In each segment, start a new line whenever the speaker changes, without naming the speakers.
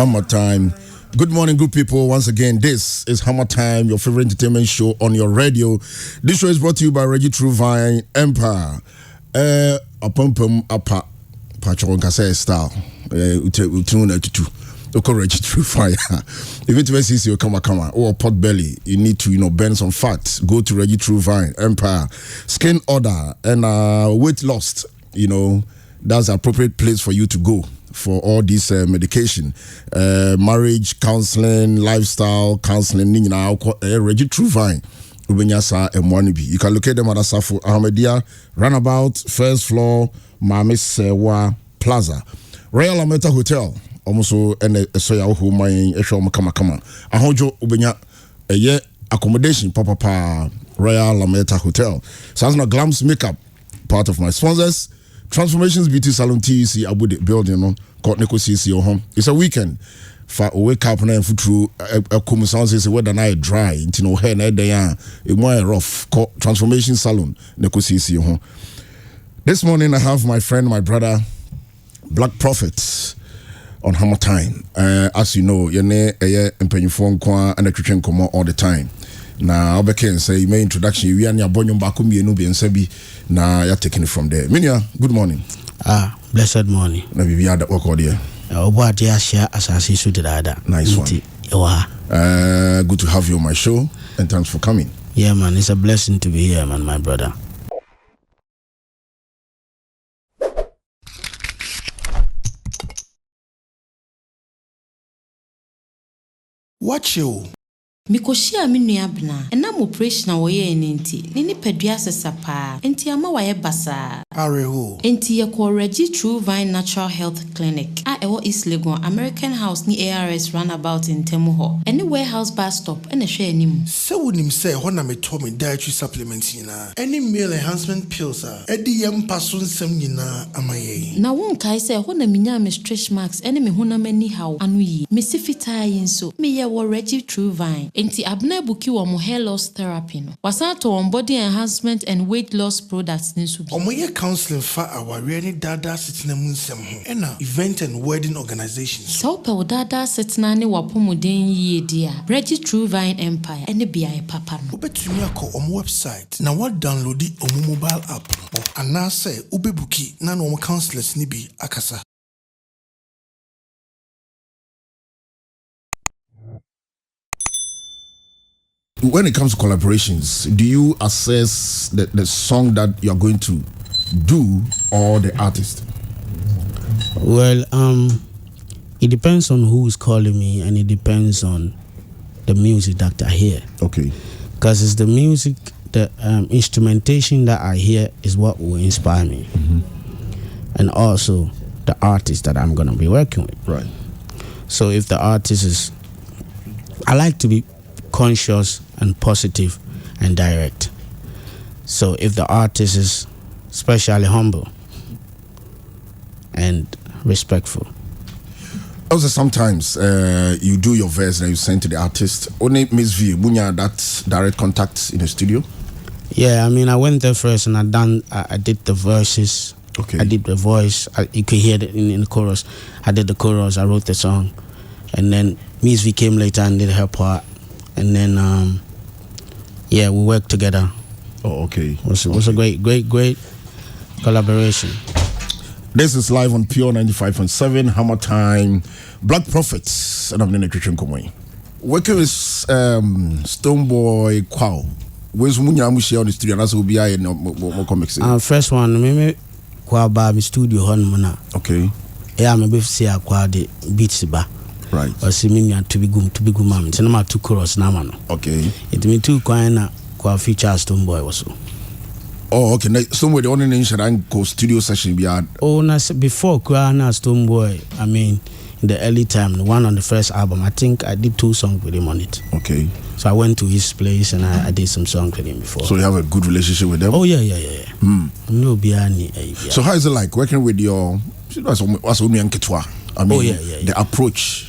Hammer Time. Good morning, good people. Once again, this is Hammer Time, your favorite entertainment show on your radio. This show is brought to you by Reggie Truvine Empire. Apa Patron Kase style. Utuna tutu. Oko Reggie Truvine. Even to see you come or pot belly, you need to burn some fat. Go to Reggie Truvine Empire. Skin order and weight loss. That's the appropriate place for you to go for all this medication, marriage counseling, lifestyle counseling. Reggie Truvine, you can locate them at Asafo Ahmedia Runabout, first floor, Mami Sewa Plaza, Royal Lametta Hotel. Almost and soya who my kama. Ahojo ubenya accommodation papa Royal Lametta Hotel. Sounds like Glams Makeup, part of my sponsors. Transformations Beauty Salon TEC Abu the building called Neko CC home. It's a weekend for wake up and foot through a common sounds is weather night dry into hair na day it more rough called Transformation Salon Neko CC home. This morning I have my friend, my brother, Black Prophet on Hammer Time. As you know, yene empenyufo nkwa and twetwe nkomo all the time. Na obeke say my introduction we anya bonyo mbako mienu bi nsabi na ya taking it from there. Minia, good morning.
Blessed morning.
Na bibi ada work there.
Obo ade share asase su dada.
Nice one. Good to have you on my show and thanks for coming.
Yeah man, it's a blessing to be here man, my brother.
Watch you.
Mikoshia minuabna enam operation woye enti ni pedua sesapa enti ama waye basa
areho
enti ye ko Reggie Truvine Natural Health Clinic a ewo East Legon American House ni ARS Runabout in Temuho any warehouse bus stop ene hwe anim
se wonim se ho na meto me dietary supplements nyina any meal enhancement pills edi yem paso nsem nyina amaye
na won kai se ho na minya me stretch marks ene me honamani haw anu yi me sifita yin so me ye wo Reggie Truvine enti abna buki wo mo hair loss therapy no wasato on body enhancement and weight loss products ninsu bi
omoye counseling fa aware ni dada sitina mu nsem ho ena event and wedding organizations
so pe dada sitina ne wapomuden yie dia Reggie Truvine Empire ene bia papa no
obetumi akọ omo website na what download omo mobile app or anase obebuki na no counselors ni bi akasa.
When it comes to collaborations, do you assess the song that you're going to do or the artist?
Well, it depends on who is calling me and it depends on the music that I hear.
Okay.
Because it's the music, the instrumentation that I hear is what will inspire me.
Mm-hmm.
And also the artist that I'm going to be working with.
Right.
So if the artist is, I like to be conscious and positive and direct. So if the artist is especially humble and respectful.
Also sometimes you do your verse and you send to the artist. Only Miss V, Munya, that direct contact in the studio?
Yeah, I mean I went there first and I did the verses.
Okay.
I did the voice. You could hear it in the chorus. I did the chorus, I wrote the song. And then Miss V came later and did her part. And then, we worked together.
Oh, okay.
It was a great collaboration.
This is live on Pure 95.7, Hammer Time, Black Prophets, and I'm in the Christian Komoi. Working with Stoneboy Kwao. Where's Munya Mushi on the studio? And that's will be I in more comics.
First one, maybe Kwao Baby Studio Honmana.
Okay.
Yeah, maybe see a Kwao the beats ba.
Right.
Or see me to be good mom. It's not two chorus now.
Okay.
It me too Kwao feature Stoneboy also.
Oh, okay. Somewhere the only name should I go studio session be had.
Oh, before Kwao Stoneboy, I mean, in the early time, the one on the first album, I think I did 2 songs with him on it.
Okay.
So I went to his place and I did some songs with him before.
So you have a good relationship with them?
Oh, yeah. No,
so how is it like working with your? I mean, the approach.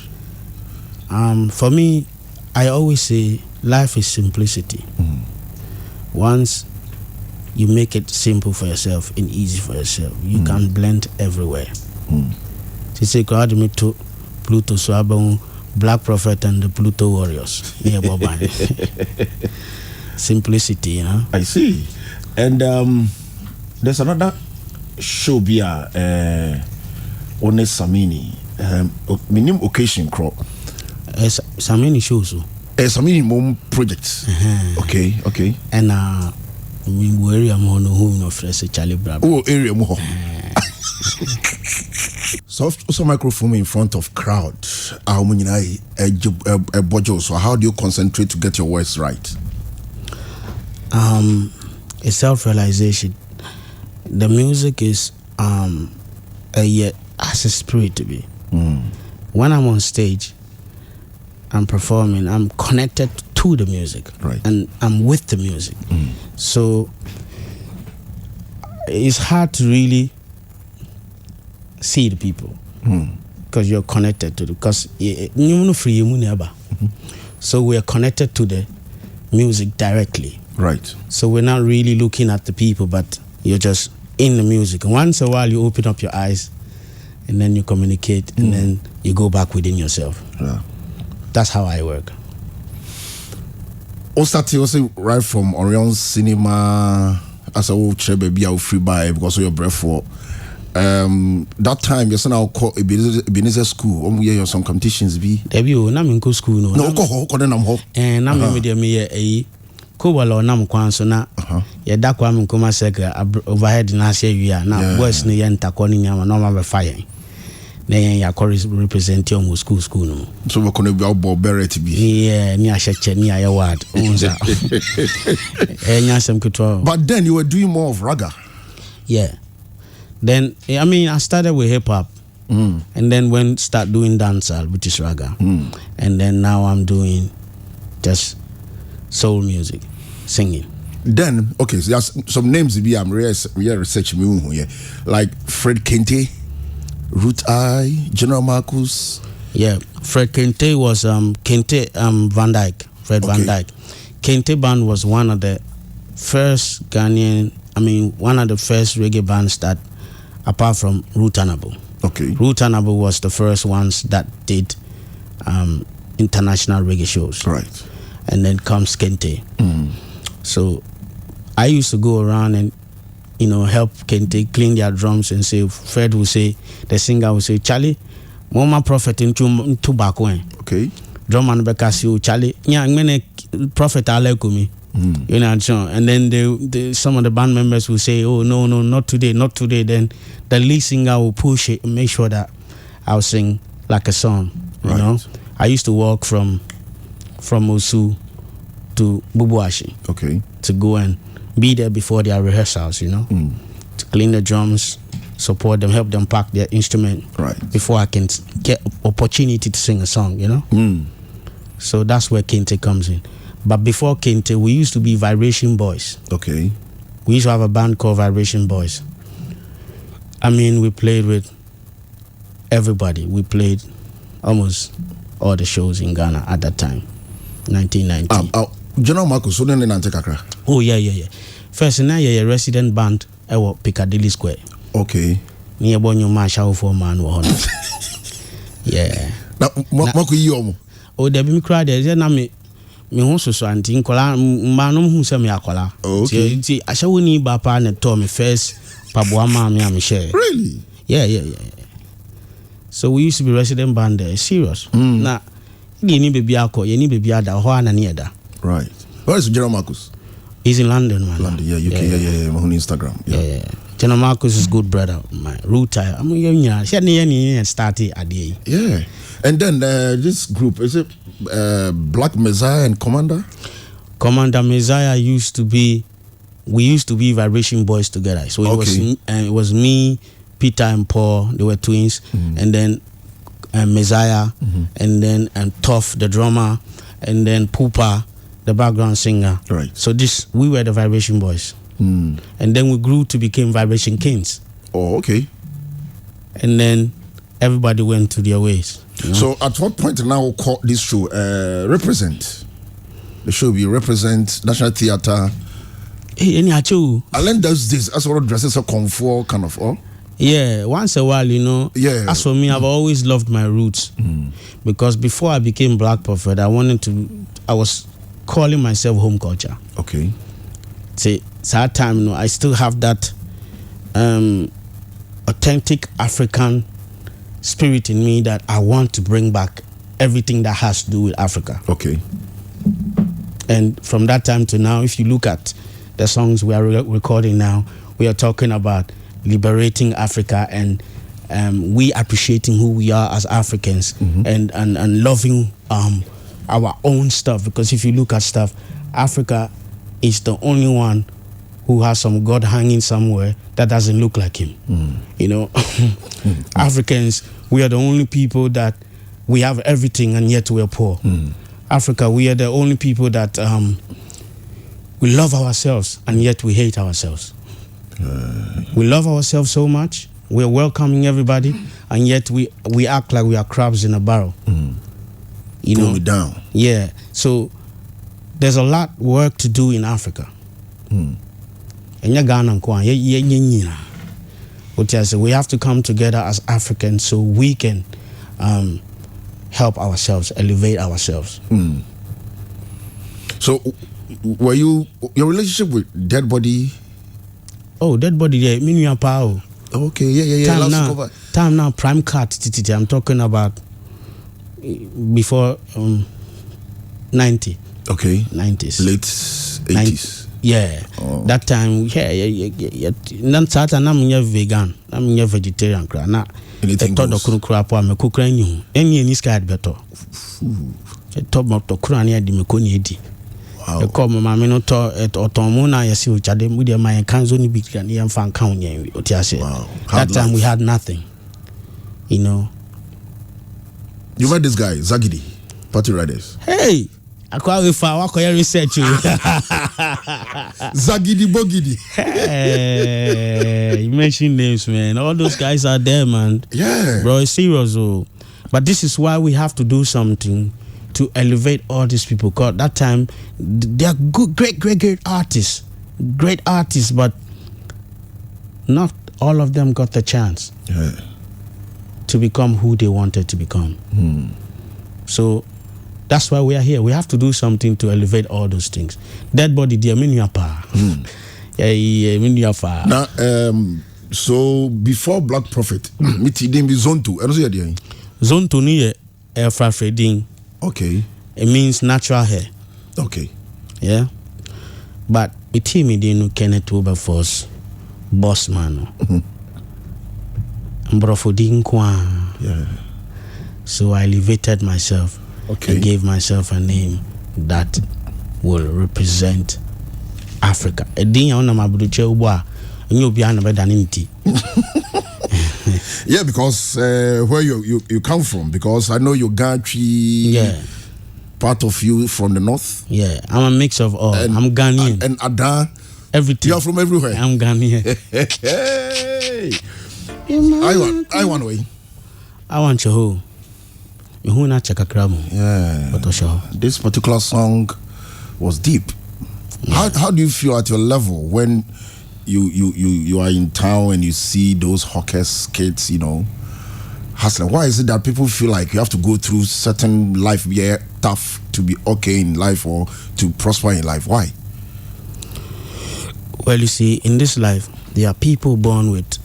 For me, I always say life is simplicity. Once you make it simple for yourself and easy for yourself, you can blend everywhere. She say, God me to Pluto Swabon, Black Prophet and the Pluto Warriors near Boban. Simplicity, you know.
I see. And there's another show via One Samini. Minimum occasion crop.
Samini shows.
Samini mom projects. Okay.
And we area more no who no fresh Charlie Brab.
Oh, area more. Soft also microphone in front of crowd. So how do you concentrate to get your voice right?
It's self-realization. The music is as a spirit to be. When I'm on stage, I'm performing, I'm connected to the music,
right,
and I'm with the music. So it's hard to really see the people because you're connected to them. Because so we're connected to the music directly.
Right.
So we're not really looking at the people, but you're just in the music. And once in a while, you open up your eyes, and then you communicate, and then you go back within yourself.
Yeah.
That's how I work.
Also right from Orion Cinema as a old baby out free by because of your breath for that time you son call Ebenezer school we some competitions be
Debi na me go school no
ko na nam ho
na me dey me e ko wala nam kwan so na ye da kwa me nkoma sega overhead na ase wi na boys ne ye ntakọ ni nyama no ma be fire na ye ya represent your school no
so we kono be about beret bi
ni ahyeche ni aye word unza nyasem kito.
But then you were doing more of raga.
Yeah. Then I mean I started with hip hop and then start doing dancehall, which is raga, and then now I'm doing just soul music, singing.
Then okay, so there's some names we are researching here, like Fred Kente, Root Eye, General Marcus.
Yeah, Fred Kente was Kente Van Dyke, Fred Van Dyke. Kente band was one of the first Ghanaian, one of the first reggae bands that, apart from Root Anable.
Okay.
Root Anable was the first ones that did international reggae shows.
Right.
And then comes Kente. So I used to go around and help Kente clean their drums and say, Fred will say, the singer will say, Charlie, Mama Prophet into back when.
Okay.
Drum and Bekasio, Charlie, yeah, I'm gonna Prophet Alekumi. You know, and then some of the band members will say, oh no, not today. Then the lead singer will push it and make sure that I'll sing like a song. You know, I used to walk from Osu to Bubuashi.
Okay.
To go and be there before their rehearsals, to clean the drums, support them, help them pack their instrument.
Right.
Before I can get opportunity to sing a song, So that's where Kente comes in. But before Kente, we used to be Vibration Boys.
Okay.
We used to have a band called Vibration Boys. We played with everybody. We played almost all the shows in Ghana at that time, 1990.
General Marcus, so then Kakra.
Oh, yeah. First, now you're a resident band at Piccadilly Square.
Okay.
Near Bonyo Marshall for man. Yeah.
Now,
oh, there be me cry there. Me ho so anti nkola manom hu se me akola.
Okay.
Asha woni ba pa na to me first paboa ma me am share.
Really?
Yeah. So we used to be resident band there, serious. Na ni baby akọ, ye ni baby ada ho ana ne da.
Right. Where is General Marcus?
He's in London, man.
London, yeah, UK, yeah. On Instagram.
Yeah. General Marcus is good brother, my root. Started at the.
Yeah. And then this group, is it Black Messiah and Commander?
Commander Messiah we used to be Vibration Boys together. So it was me, Peter and Paul, they were twins, and then Messiah, and then Tough, the drummer, and then Poopa, the background singer.
Right.
So we were the Vibration Boys. And then we grew to become Vibration Kings.
Oh, okay.
And then everybody went to their ways.
So at what point now we'll call this show Represent? The show will represent National Theatre.
Hey, any achu.
Alan does this as well dresses a comfort kind of
Yeah, once a while, you know.
Yeah.
As for me, I've always loved my roots. Because before I became Black Prophet, I was calling myself home culture.
Okay.
See, that time, you know, I still have that authentic African spirit in me that I want to bring back everything that has to do with Africa.
Okay.
And from that time to now, if you look at the songs we are recording now, we are talking about liberating Africa and we appreciating who we are as Africans and loving our own stuff. Because if you look at stuff, Africa is the only one who has some God hanging somewhere that doesn't look like him. You know, Africans, we are the only people that we have everything and yet we are poor. Africa, we are the only people that we love ourselves and yet we hate ourselves. We love ourselves so much, we're welcoming everybody, and yet we act like we are crabs in a barrel. You know,
pull me down.
Yeah. So there's a lot work to do in Africa. And we have to come together as Africans so we can help ourselves, elevate ourselves.
So, were your relationship with Dead Body?
Oh, Dead Body, yeah, mean power.
Okay, yeah.
Time now, prime cut. I'm talking about before 90.
Okay.
90s.
Late 80s.
Yeah.
Oh.
That time, yeah. Nan sata na mwenye vegan, na mwenye vegetarian kra. Na
anything
goes. Kunu kra po ame kukra nyu. Enye ni skad beto. Top moto kra ni adi me koni edi.
Wow.
Ko mama me no to otomo na yesi o chade mu de man kanzo ni big kan yam fan kan nya oti ase.
Wow.
That time we had nothing. You know.
You met this guy, Zagidi, Party Riders.
Hey, akwa we fa wakoya research you.
Zagidi Bogidi.
Hey, you mention names, man. All those guys are there, man.
Yeah.
Bro, it's serious, oh. But this is why we have to do something to elevate all these people. Cause that time, they are good, great artists. Great artists, but not all of them got the chance to become who they wanted to become. So that's why we are here. We have to do something to elevate all those things. Dead Body, dear, yeah,
Now, so before Black Prophet, it didn't be Zone 2. I don't see it.
Zone 2 ni air frading.
Okay.
It means natural hair.
Okay.
Yeah. But it me didn't Kenneth Wilberforce, boss man.
Yeah.
So I elevated myself.
Okay.
And gave myself a name that will represent Africa.
Yeah, because where you come from, because I know you're Gantry, part of you from the north.
Yeah, I'm a mix of all. I'm Ghanaian.
And Ada.
Everything.
You're from everywhere.
I'm Ghanaian.
Hey. I want way.
I want your whole.
Yeah. This particular song was deep. Yeah. How do you feel at your level when you are in town and you see those hawkers, kids, you know, hustling? Why is it that people feel like you have to go through certain life tough to be okay in life or to prosper in life? Why?
Well, you see, in this life, there are people born with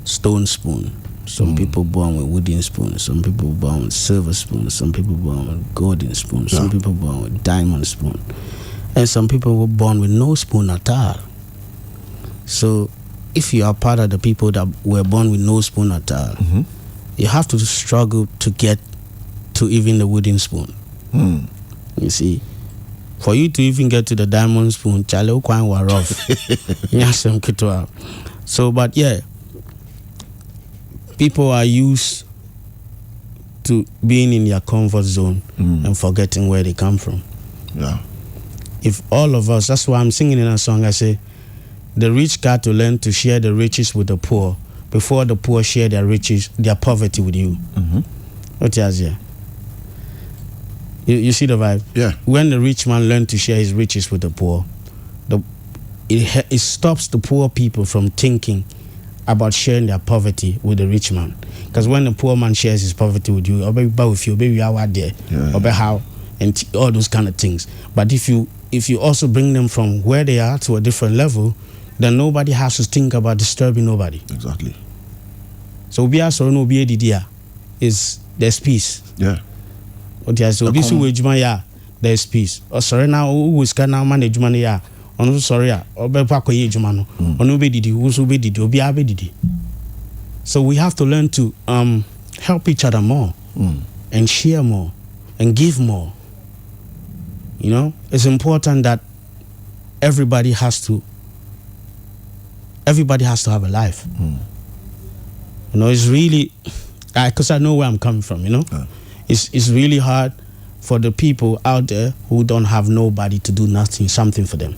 stone spoon. Some people born with wooden spoons. Some people born with silver spoons. Some people born with golden spoons. Some people born with diamond spoon. And some people were born with no spoon at all. So if you are part of the people that were born with no spoon at all, you have to struggle to get to even the wooden spoon. You see, for you to even get to the diamond spoon, chale ukwan wa rough. So, but yeah, people are used to being in their comfort zone and forgetting where they come from.
Yeah.
If all of us, that's why I'm singing in a song, I say, the rich got to learn to share the riches with the poor before the poor share their riches, their poverty with you. What is here? You see the vibe?
Yeah.
When the rich man learned to share his riches with the poor it stops the poor people from thinking about sharing their poverty with the rich man. Because when the poor man shares his poverty with you, or maybe with you, maybe out there, or how, and all those kind of things. But if you also bring them from where they are to a different level, then nobody has to think about disturbing nobody.
Exactly.
So we are so no be is there's peace.
Yeah.
Okay, so this way there's peace. Oh sorry now who is can now manage money ya. Ono sorry ya. Obe pa ko ye juma no. Ono be didi, who so be didi, obi a be didi. So we have to learn to help each other more and share more and give more. You know, it's important that everybody has to have a life. You know, it's really, because I know where I'm coming from, you know. It's really hard for the people out there who don't have nobody to do something for them.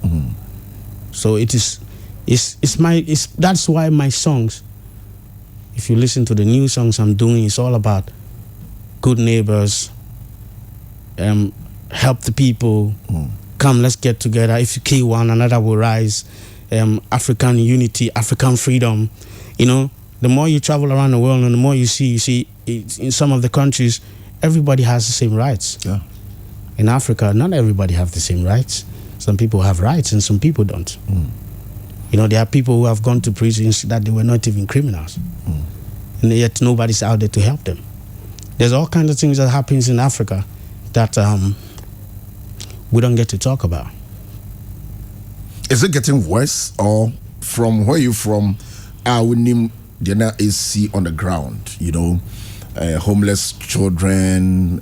So that's why my songs, if you listen to the new songs I'm doing, it's all about good neighbors, help the people, come, let's get together. If you kill one another will rise. African unity, African freedom. You know, the more you travel around the world and the more you see in some of the countries, everybody has the same rights.
Yeah.
In Africa, not everybody have the same rights. Some people have rights and some people don't. You know, there are people who have gone to prisons that they were not even criminals. And yet nobody's out there to help them. There's all kinds of things that happens in Africa that we don't get to talk about.
Is it getting worse, or from where you from? We name the AC on the ground. You know, homeless children.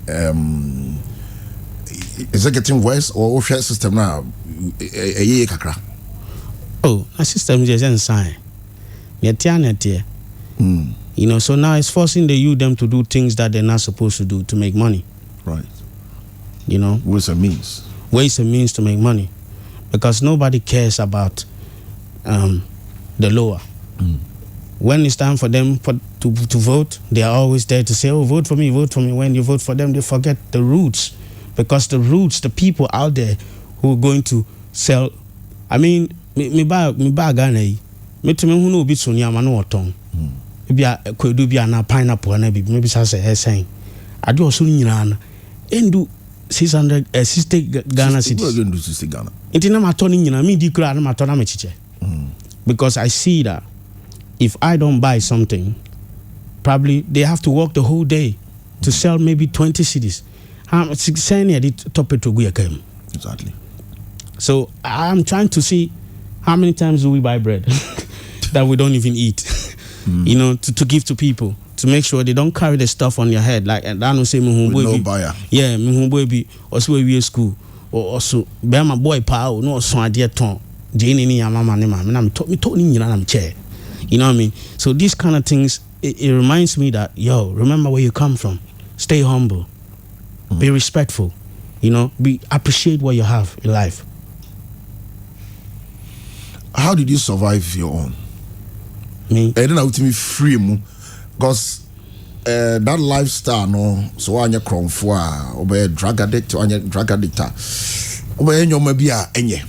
Is it getting worse, or share system now?
Oh, our system is insane. You know, so now it's forcing the youth them to do things that they're not supposed to do to make money.
Right.
You know,
ways and means
to make money. Because nobody cares about the lower. When it's time for them to vote, they are always there to say, oh, vote for me, vote for me. When you vote for them, they forget the roots. Because the roots, the people out there who are going to sell. I mean, me buy Ghana. Me to me who know bit so near man or tongue. Maybe I could do be an pineapple and maybe say saying. I do also need an do 660 Ghana cities.
Ghana.
Because I see that if I don't buy something, probably they have to work the whole day to sell maybe 20 cities.
Exactly.
So I'm trying to see how many times do we buy bread that we don't even eat, you know, to give to people. To make sure they don't carry the stuff on your head, like and I don't say
no buyer.
Yeah, baby, also we school or also be my boy pal no so idea ton. Jane ni mama ne ma me told you know chair. You know what I mean? So these kind of things it reminds me that remember where you come from. Stay humble. Be respectful. You know, appreciate what you have in life.
How did you survive your own?
Me?
I don't know to me free mu. Because that lifestyle, no, so I'm a crown for a drug addict or a drug addictor. When you're maybe any,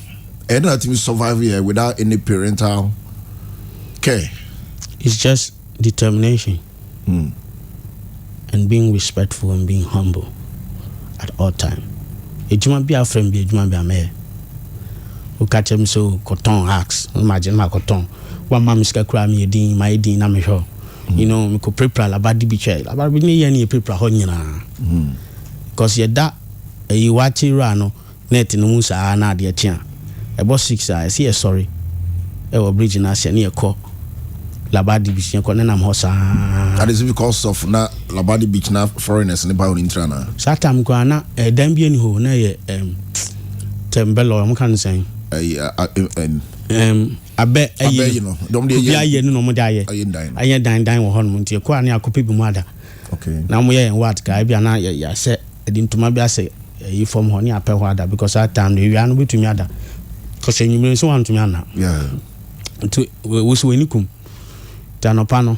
and not to survive here without any parental care.
It's just determination and being respectful and being humble at all time. It might be a friend, it might be a man who catch him so cotton axe. Imagine my cotton. One man is crying me a dean, my dean, I'm sure. You know, me could prepare labadi biche. Labadi ni yani prepare honyina. Because ye da you watch it rano net no musa na de tia. About 6 I see sorry. E wo bridge na se na ye ko labadi biche ko na nam hosa.
That is because of na labadi beach na foreigners ne ba on intrana.
Satam ko na dan bi ani ho na ye tembelo mo kan say. Abe
you know
dom de ye no mo da ye aye dan wo hon mo ntie ko ani akope bi mu ada.
Okay,
na mo ye what ka bia na ya se edintuma bia se yi form ho ni ape ho ada because that time the wi anu betumi ada because enyimire so wan tumi ana. To we so enikum tanopa no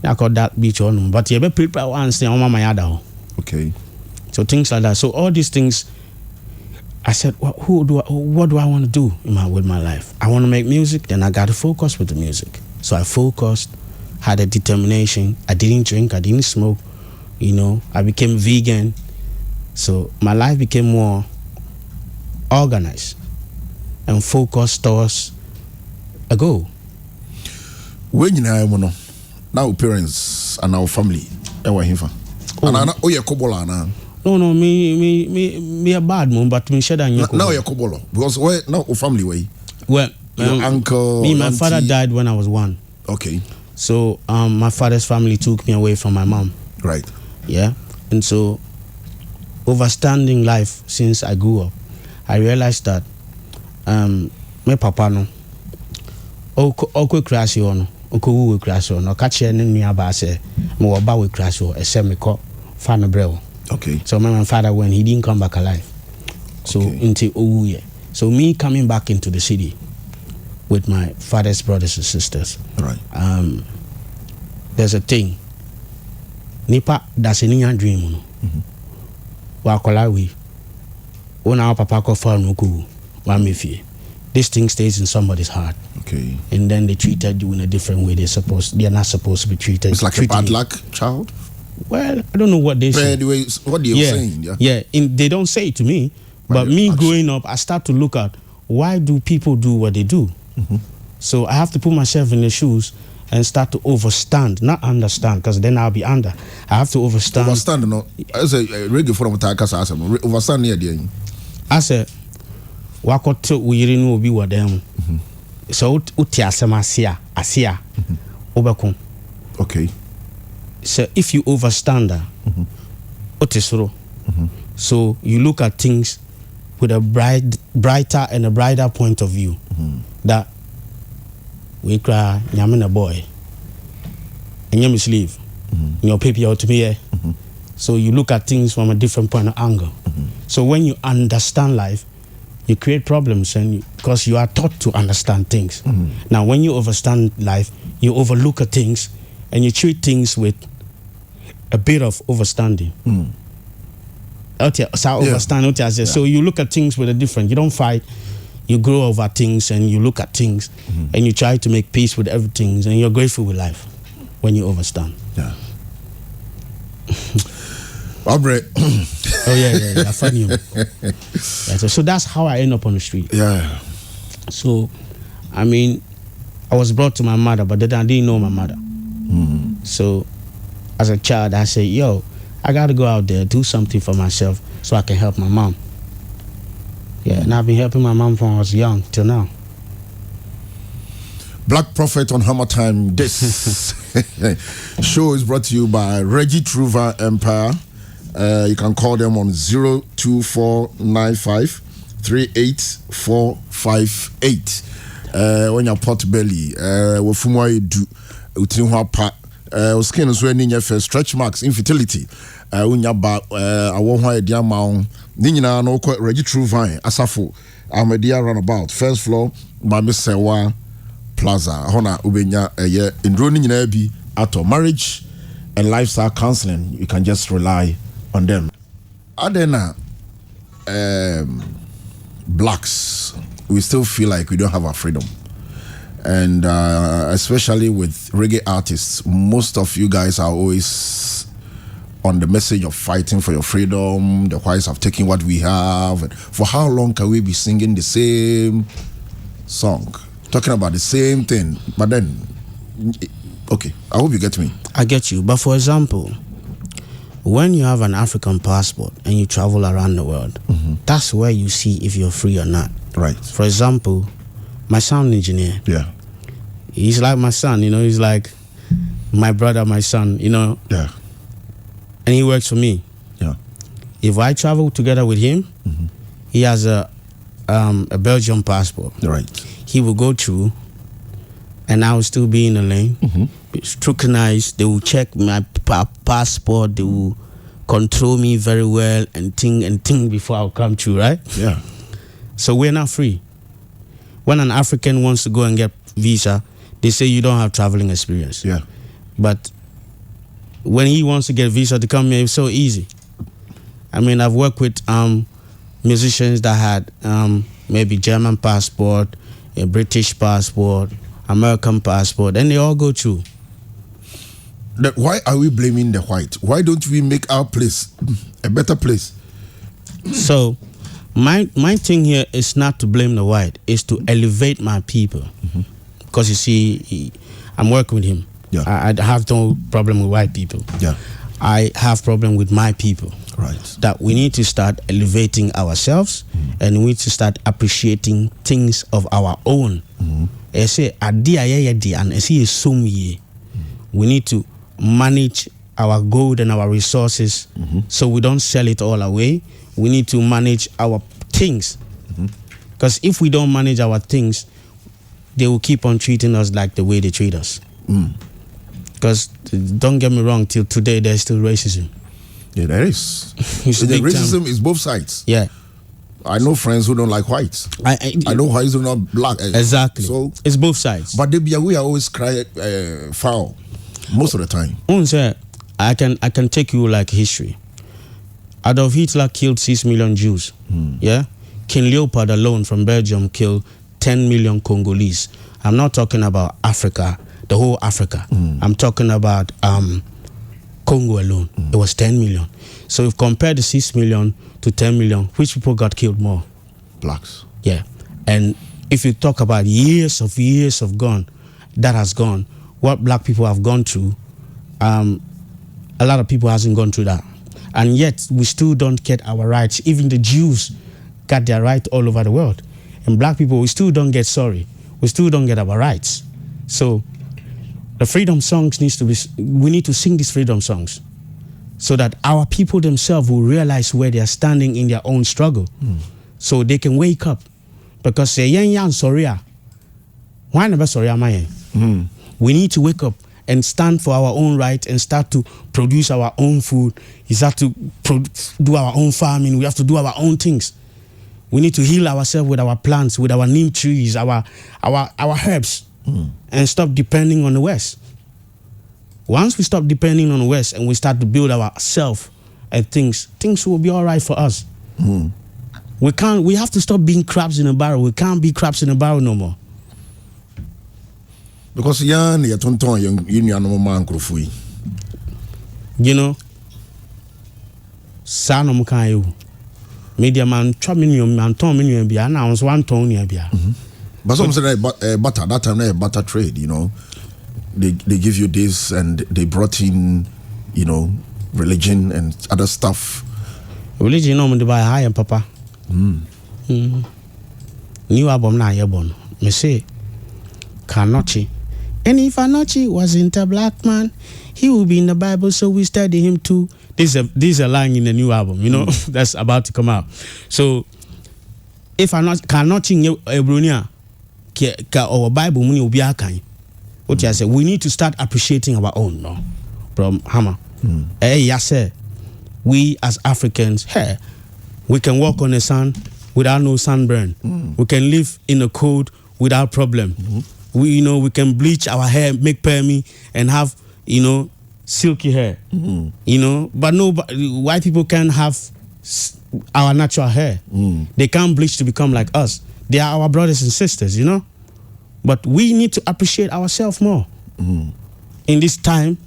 ya call that beach on but ye be prepare once na mama ya da ho.
Okay,
so things like that. So all these things I said, what do I want to do with my life? I want to make music, then I got to focus with the music. So I focused, had a determination. I didn't drink, I didn't smoke, I became vegan. So my life became more organized and focused towards a goal.
When you know, now parents and our family,
No, me a bad mom, but me share that.
Now you're Kobolo because where now family way.
Well,
your uncle.
My
auntie.
father died when I was 1.
Okay.
So my father's family took me away from my mom.
Right.
Yeah, and so overstanding life since I grew up, I realized that my papa no, oko krasi ono, oko wu krasi ono, kache ni nuaba se, mo oba we krasi o, ese me ko fa no brewo.
Okay.
So my father when he didn't come back alive. So into Ouye. So me coming back into the city with my father's brothers and sisters.
Right.
There's a thing. Nipa that's in your dream. Wakolawi. When our papa ko fa no ku wa mefi. This thing stays in somebody's heart.
Okay.
And then they treated you in a different way. They're not supposed to be treated.
It's like a bad luck child.
Well, I don't know what they say.
What they're saying, yeah.
Yeah, they don't say it to me, but me growing up, I start to look at why do people do what they do. So I have to put myself in their shoes and start to overstand, not understand, because then I'll be under. I have to overstand.
Overstand, no. As a reggae from Takasa, overstand near the end.
I said, "Wakoto uyiri no obi wadam." So utiasema asia obekum.
Okay.
So if you overstand that, so you look at things with a brighter and a brighter point of view. That we cry, nyamina boy, and you sleeve, your paper out to me. So you look at things from a different point of angle. So when you understand life, you create problems, and because you are taught to understand things. Now, when you overstand life, you overlook at things, and you treat things with a bit of overstanding. So you look at things with a different. You don't fight. You grow over things, and you look at things, and you try to make peace with everything, and you're grateful with life when you overstand.
Yeah. Aubrey.
Yeah. Funny. So that's how I end up on the street.
Yeah.
So, I mean, I was brought to my mother, but then I didn't know my mother. So, as a child, I said, "Yo, I got to go out there, do something for myself, so I can help my mom." Yeah, and I've been helping my mom from I was young till now.
Black Prophet on HammerTime. This show is brought to you by Reggie Truva Empire. You can call them on 02495 38458. When you're pot belly, wefumwa edu utinwa pa skin is when you first stretch marks, infertility. Unya ba awonwa edia maun. Ninyina no ko Reggie Truva asafo Amedia roundabout first floor Mami Sewa Plaza. Hona ubenya indro ninyina bi ato marriage and lifestyle counseling. You can just rely on them. Adena blacks, we still feel like we don't have our freedom, and especially with reggae artists, most of you guys are always on the message of fighting for your freedom. The whites have taken what we have. And for how long can we be singing the same song, talking about the same thing? But then, okay, I hope you get me.
I get you. But for example, when you have an African passport and you travel around the world, that's where you see if you're free or not.
Right.
For example, my sound engineer.
Yeah.
He's like my son, he's like my brother, my son,
Yeah.
And he works for me.
Yeah.
If I travel together with him, he has a Belgian passport.
Right.
He will go through, and I will still be in the lane. Scrutinized. They will check my passport. They will control me very well and think before I'll come through, right?
Yeah.
So we're not free. When an African wants to go and get visa, they say you don't have traveling experience.
Yeah.
But when he wants to get visa to come here, it's so easy. I mean, I've worked with musicians that had maybe German passport, a British passport, American passport, and they all go through.
Why are we blaming the white? Why don't we make our place a better place?
So, my thing here is not to blame the white, it's to elevate my people. Because you see, I'm working with him.
Yeah.
I have no problem with white people.
Yeah.
I have problem with my people.
Right.
That we need to start elevating ourselves and we need to start appreciating things of our own. I say, we need to manage our gold and our resources so we don't sell it all away. We need to manage our things. Because if we don't manage our things, they will keep on treating us like the way they treat us. Because don't get me wrong, till today there's still racism.
Yeah, there is. The racism is both sides.
Yeah.
I know friends who don't like whites. I know whites who don't black.
Exactly.
So
it's both sides.
But we are always cry foul most of the time.
I can take you like history. Adolf Hitler killed 6 million Jews. Yeah. King Leopold alone from Belgium killed 10 million Congolese. I'm not talking about Africa, the whole Africa. I'm talking about Congo alone. It was 10 million. So if compared the 6 million to 10 million, which people got killed more?
Blacks.
Yeah. And if you talk about years of gone, that has gone, what black people have gone through, a lot of people hasn't gone through that. And yet we still don't get our rights. Even the Jews got their right all over the world. And black people, we still don't get sorry. We still don't get our rights. So the freedom songs we need to sing these freedom songs so that our people themselves will realize where they are standing in their own struggle. So they can wake up. Because say, sorry. Why never sorry am I? We need to wake up and stand for our own right and start to produce our own food. We start to do our own farming. We have to do our own things. We need to heal ourselves with our plants, with our neem trees, our herbs, and stop depending on the West. Once we stop depending on the West and we start to build ourselves and things will be all right for us. We have to stop being crabs in a barrel. We can't be crabs in a barrel no more.
Because you
know, son of Mukayo. Media man, man, Tom, and I was 1 ton near Bia.
But some say butter, that time, butter trade, you know. They give you this and they brought in, you know, religion and other stuff.
Religion, no, they buy high and papa. New album now, you're born. Me say, Kanochi. And if Anochi wasn't a black man, he would be in the Bible, so we study him too. This is a line in the new album, you know, that's about to come out. So, if Anochi Ebronia or Bible muni will be akai. What I say, we need to start appreciating our own, no, from Hammer. We as Africans, we can walk on the sun without no sunburn. We can live in the cold without problem. We can bleach our hair, make permy, and have, silky hair. But white people can't have our natural hair. They can't bleach to become like us. They are our brothers and sisters, But we need to appreciate ourselves more. In this time,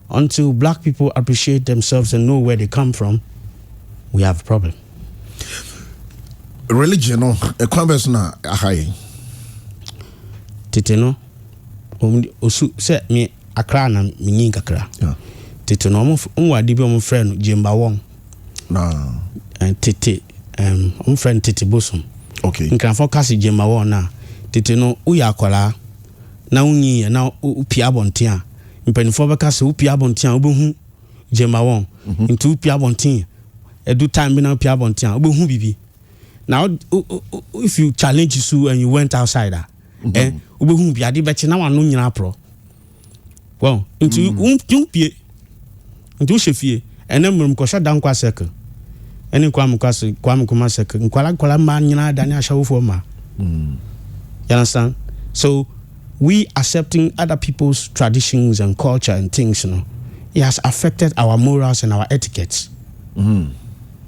until black people appreciate themselves and know where they come from, we have a problem.
Religion, a conversation,
Titeno, osu se me akra na minyin kakra. Titeno mo wadibi mo friend Jimba Wong. And Titi friend Titi Bosom.
Okay.
Nkan focus Jimba Wong na. Titeno uya akwala na unyi na upia abonten a. Mpanifo beka se upia abonten a obehu Jimba Wong. Into upia abonten. Edu time bi na upia abonten a obehu bibi. Now if you challenge you and you went outside ubehu bi ade beche na wanu nyina pro. Well, into umpie. Into shefie. Ene mrum ko sha dan kwa circle. Ene kwa mkwase kwa mkuma circle. Nkwala ma nyina dani ashawofo ma. You understand? So we accepting other people's traditions and culture and things, it has affected our morals and our etiquettes.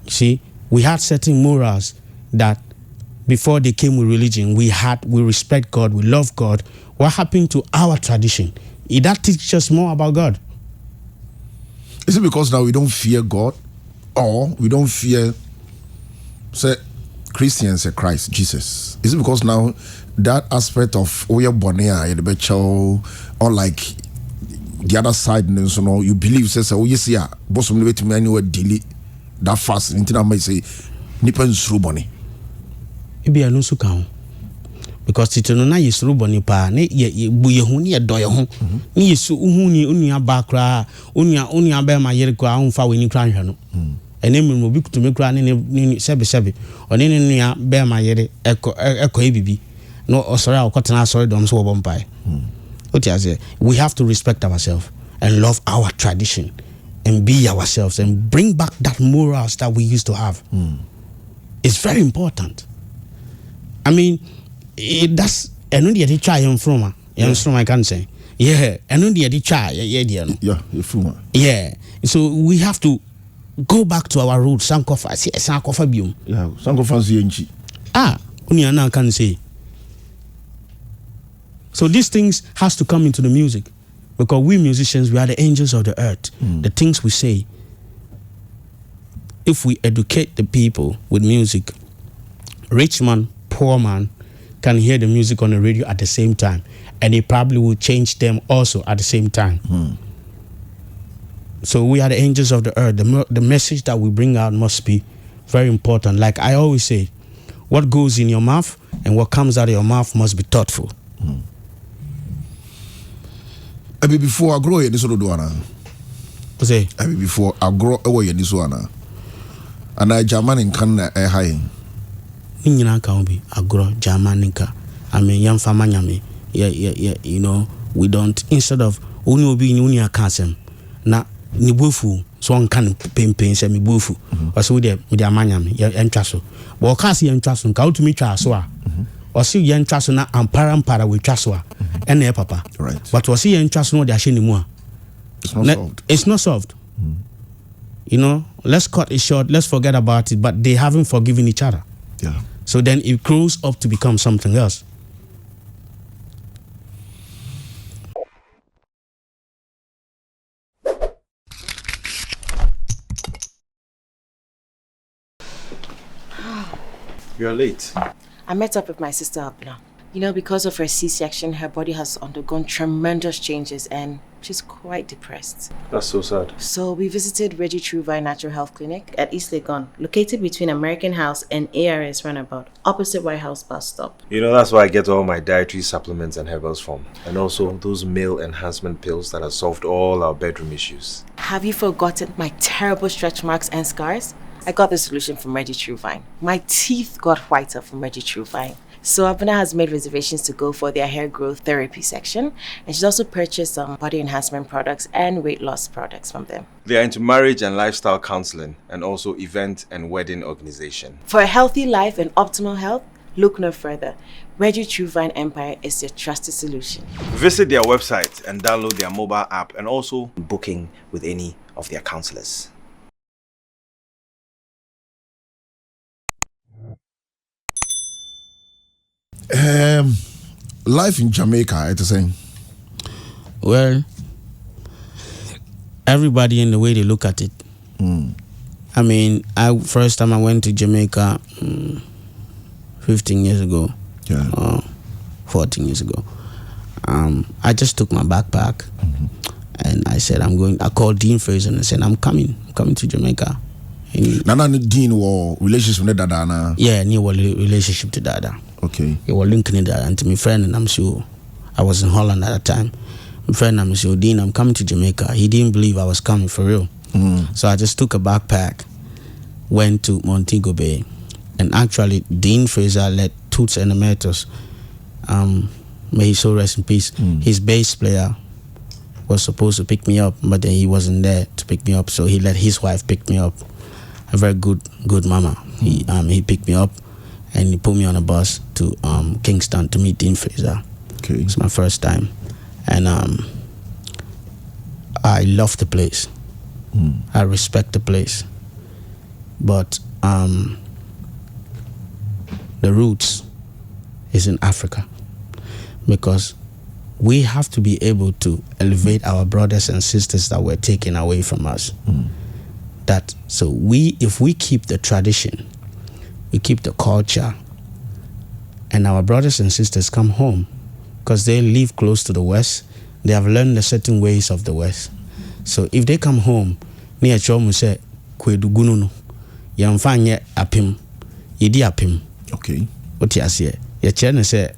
See, We had certain morals that before they came with religion, we respect God, we love God. What happened to our tradition? That teaches us more about God.
Is it because now we don't fear God, or we don't fear, say, Christians and Christ, Jesus? Is it because now that aspect of Oya Bonea, the Becho, or like the other side, you know, you believe, says, oh, yes, yeah, boss of the way anywhere delete that fast, until I might say, Nippon through bonnie.
It be a no sukan. Because Titona is Ruboni pa, ne ye buyahuni a doyahon, ni su uhuni unia bakra, unia bear my yerqua, unfa winning crown. And then will be to make crown in sebi, or in bear my yere echo ABB. No, or sorry, I'll cut an sorry, don't so bumpy. What I say, we have to respect ourselves and love our tradition and be ourselves and bring back that morals that we used to have. It's very important. I mean, that's and only the try from I can say. Yeah, and only the try, yeah. So we have to go back to our roots, Sankofabium.
Yeah, Sankofazi.
Unia can say. So these things has to come into the music, because we musicians, we are the angels of the earth. The things we say, if we educate the people with music, rich man, poor man can hear the music on the radio at the same time, and it probably will change them also at the same time. So we are the angels of the earth. The message that we bring out must be very important. Like I always say, what goes in your mouth and what comes out of your mouth must be thoughtful.
Before I grow in this one,
say
before I grow away in this one, and I German in Canada high.
Nina can be agro Germanica. I mean, young famanyami. Yeah. You know, we don't, instead of only being unia casem, na nibufu, so one can pain semi bufu, or so there with their manyami, and trasso. But Cassie and Trasso, go to me traswa, or see young Trassona and parampara with Traswa, and their papa.
Right.
But was he and Trasso, they are anymore?
It's not solved.
It's not solved. You know, let's cut it short, let's forget about it, but they haven't forgiven each other.
Yeah.
So then it grows up to become something else.
You're late.
I met up with my sister Abna. You know, because of her C-section, her body has undergone tremendous changes and she's quite depressed.
That's so sad.
So we visited Reggie Truvine Natural Health Clinic at East Legon, located between American House and ARS Runabout, opposite White House bus stop.
You know, that's why I get all my dietary supplements and herbals from. And also those male enhancement pills that have solved all our bedroom issues.
Have you forgotten my terrible stretch marks and scars? I got the solution from Reggie Truvine. My teeth got whiter from Reggie Truvine. So Abuna has made reservations to go for their hair growth therapy section, and she's also purchased some body enhancement products and weight loss products from them.
They are into marriage and lifestyle counseling, and also event and wedding organization.
For a healthy life and optimal health, look no further. Reggie Truvine Empire is your trusted solution.
Visit their website and download their mobile app, and also booking with any of their counselors.
Life in Jamaica, it's the same.
Well, everybody in the way they look at it. I mean, first time I went to Jamaica 15 years ago.
Yeah.
14 years ago. I just took my backpack and I said, I called Dean Fraser and I said, I'm coming to Jamaica.
Nana Dean or relationship with Dada?
Yeah, new relationship to Dada.
Okay.
He was linking that and to my friend, and I'm sure I was in Holland at the time. My friend, I'm sure, Dean, I'm coming to Jamaica. He didn't believe I was coming for real. So I just took a backpack, went to Montego Bay, and actually Dean Fraser led Toots and the Metals. May he so rest in peace. His bass player was supposed to pick me up, but then he wasn't there to pick me up, so he let his wife pick me up. A very good mama. He picked me up and he put me on a bus to Kingston to meet Dean Fraser.
Okay.
It's my first time, and I love the place. I respect the place, but the roots is in Africa, because we have to be able to elevate our brothers and sisters that were taken away from us. That so if we keep the tradition, we keep the culture, and our brothers and sisters come home, because they live close to the West, they have learned the certain ways of the West. So if they come home, near chomu say kwedu gununu, yamfanye apim, yedi apim.
Okay.
What you say? Your channel say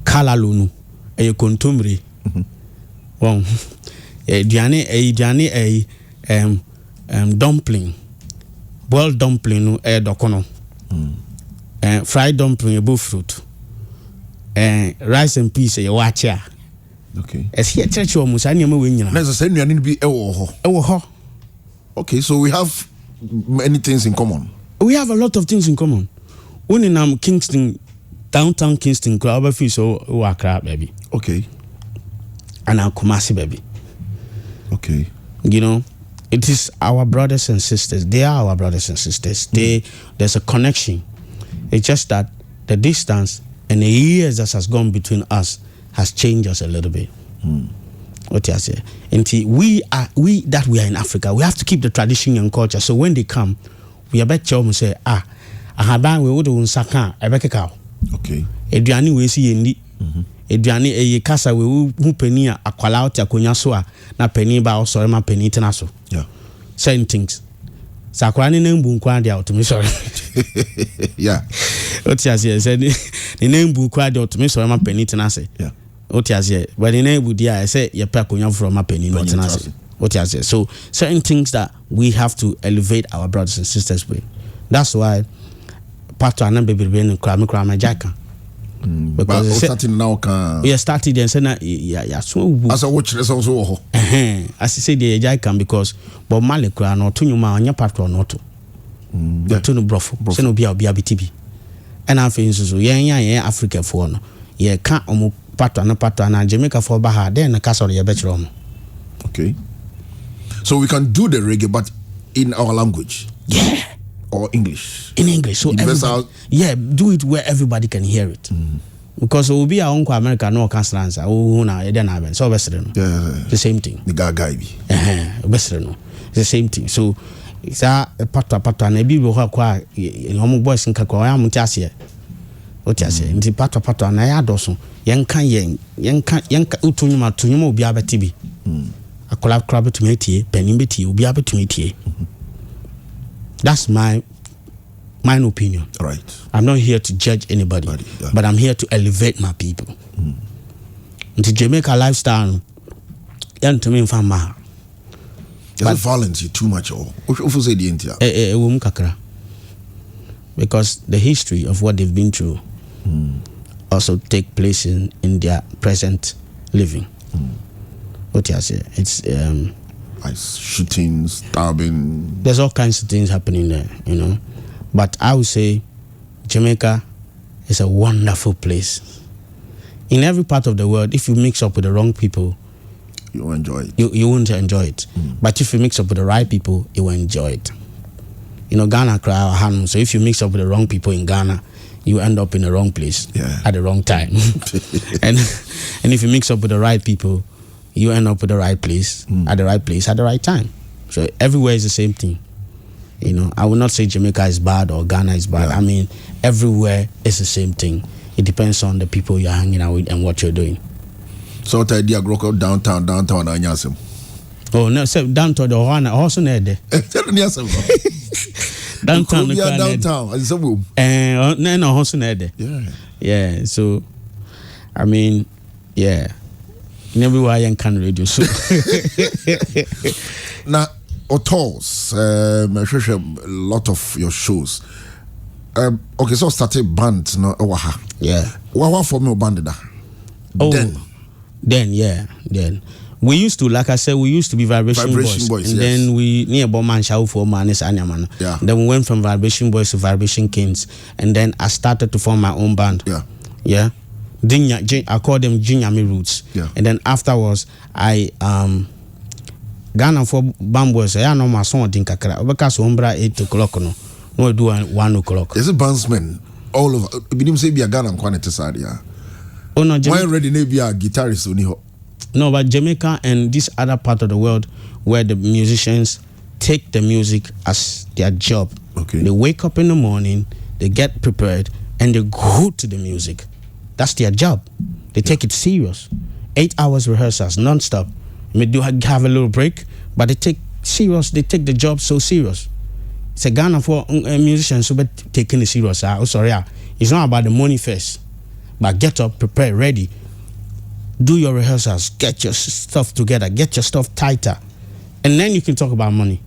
kalalunu, kontumri. Well, dumpling, boiled dumpling, dokono, fried dumpling, a fruit, rice and peas, a watcha.
Okay.
As here, church or Musani,
necessarily, you need to be okay, so we have many things in common.
We have a lot of things in common. When in Kingston, downtown Kingston, Club Fish or Accra, baby.
Okay.
And our Kumasi, baby.
Okay.
You know, it is our brothers and sisters. They are our brothers and sisters. There's a connection. It's just that the distance and the years that has gone between us has changed us a little bit. What you say? And we are in Africa. We have to keep the tradition and culture. So when they come, we are better to say, ahaban we would unsaka ebekeka.
Okay.
Eduani we see ndi. Eduani eye kasa we hu peni akwala oti akonya so a na peni ba osore ma peni tena so.
Yeah.
Certain things. Sakwa ni nembu nkwa dia otumi sorry.
Yeah.
What you say? Say ni nembu nkwa dia otumi sorry ma peni tena se.
Yeah.
What you say? But in nembu dia I say ye pa akonya from ma peni no tena se. What you say? So certain things that we have to elevate our brothers and sisters with. That's why part of baby in crime Jamaica.
Because starting now can
we started and said yeah so
as a watch this also
as I say the Jamaica because but Mali cry no to nyuma anya part or not to no brofo say no bia BTB and I feel so yeah Africa for no yeah can't part na Jamaica for baha then na castle ya better.
Okay, so we can do the reggae but in our language.
Yeah.
Or English.
In English, so do it where everybody can hear it. Because it will be our uncle America no cancer answer. Oh, na eden haven. So best the same thing.
The guy
best no. It's the same thing. So it's a part na bi bo kwa hom boys nka kwa ya mutiase. Otiase. Nti part na ya doso. Yenka utunyuma obi abetibi. Akola crab to metie, penimbetie obi abetumetie. That's my opinion.
Right.
I'm not here to judge anybody, but I'm here to elevate my people. Into Jamaica lifestyle, to me in Fama.
There's violence too much or
because the history of what they've been through also take place in their present living. What you say? It's
shootings, stabbing.
There's all kinds of things happening there, you know. But I would say Jamaica is a wonderful place. In every part of the world, if you mix up with the wrong people,
you won't enjoy it.
You won't enjoy it. But if you mix up with the right people, you will enjoy it. You know, Ghana cry our hand. So if you mix up with the wrong people in Ghana, you end up in the wrong place at the wrong time. and if you mix up with the right people, you end up with the right place at the right place at the right time. So everywhere is the same thing. You know, I will not say Jamaica is bad or Ghana is bad. I mean, everywhere is the same thing. It depends on the people you're hanging out with and what you're doing.
So what idea grow downtown anyasem.
Oh no, so downtown the Ohana also near there. Downtown
as a boom.
No also near there. Yeah, so I mean, yeah. Everywhere I can radio so
now tours a lot of your shows okay, so started band no what for me band da
then we used to, like I said, we used to be Vibration Boys, and then we near Boman Show for Manis Anyaman. Then we went from Vibration Boys to Vibration Kings, and then I started to form my own band. I call them Jinyami Roots. And then afterwards, I Ghana for bambos, I know my son din kakra. Because umbra 8 o'clock no do 1 o'clock.
Is it bandsmen all over? Bidim say be a Ghana quantity side, yeah.
Oh no,
why already be a guitarist only?
No, but Jamaica and this other part of the world where the musicians take the music as their job.
Okay.
They wake up in the morning, they get prepared, and they go to the music. That's their job. They take it serious. 8 hours rehearsals, non-stop. They do have a little break, but they take the job so serious. It's a Ghana for musicians who be taking it serious. Oh, sorry. It's not about the money first, but get up, prepare, ready. Do your rehearsals, get your stuff together, get your stuff tighter, and then you can talk about money.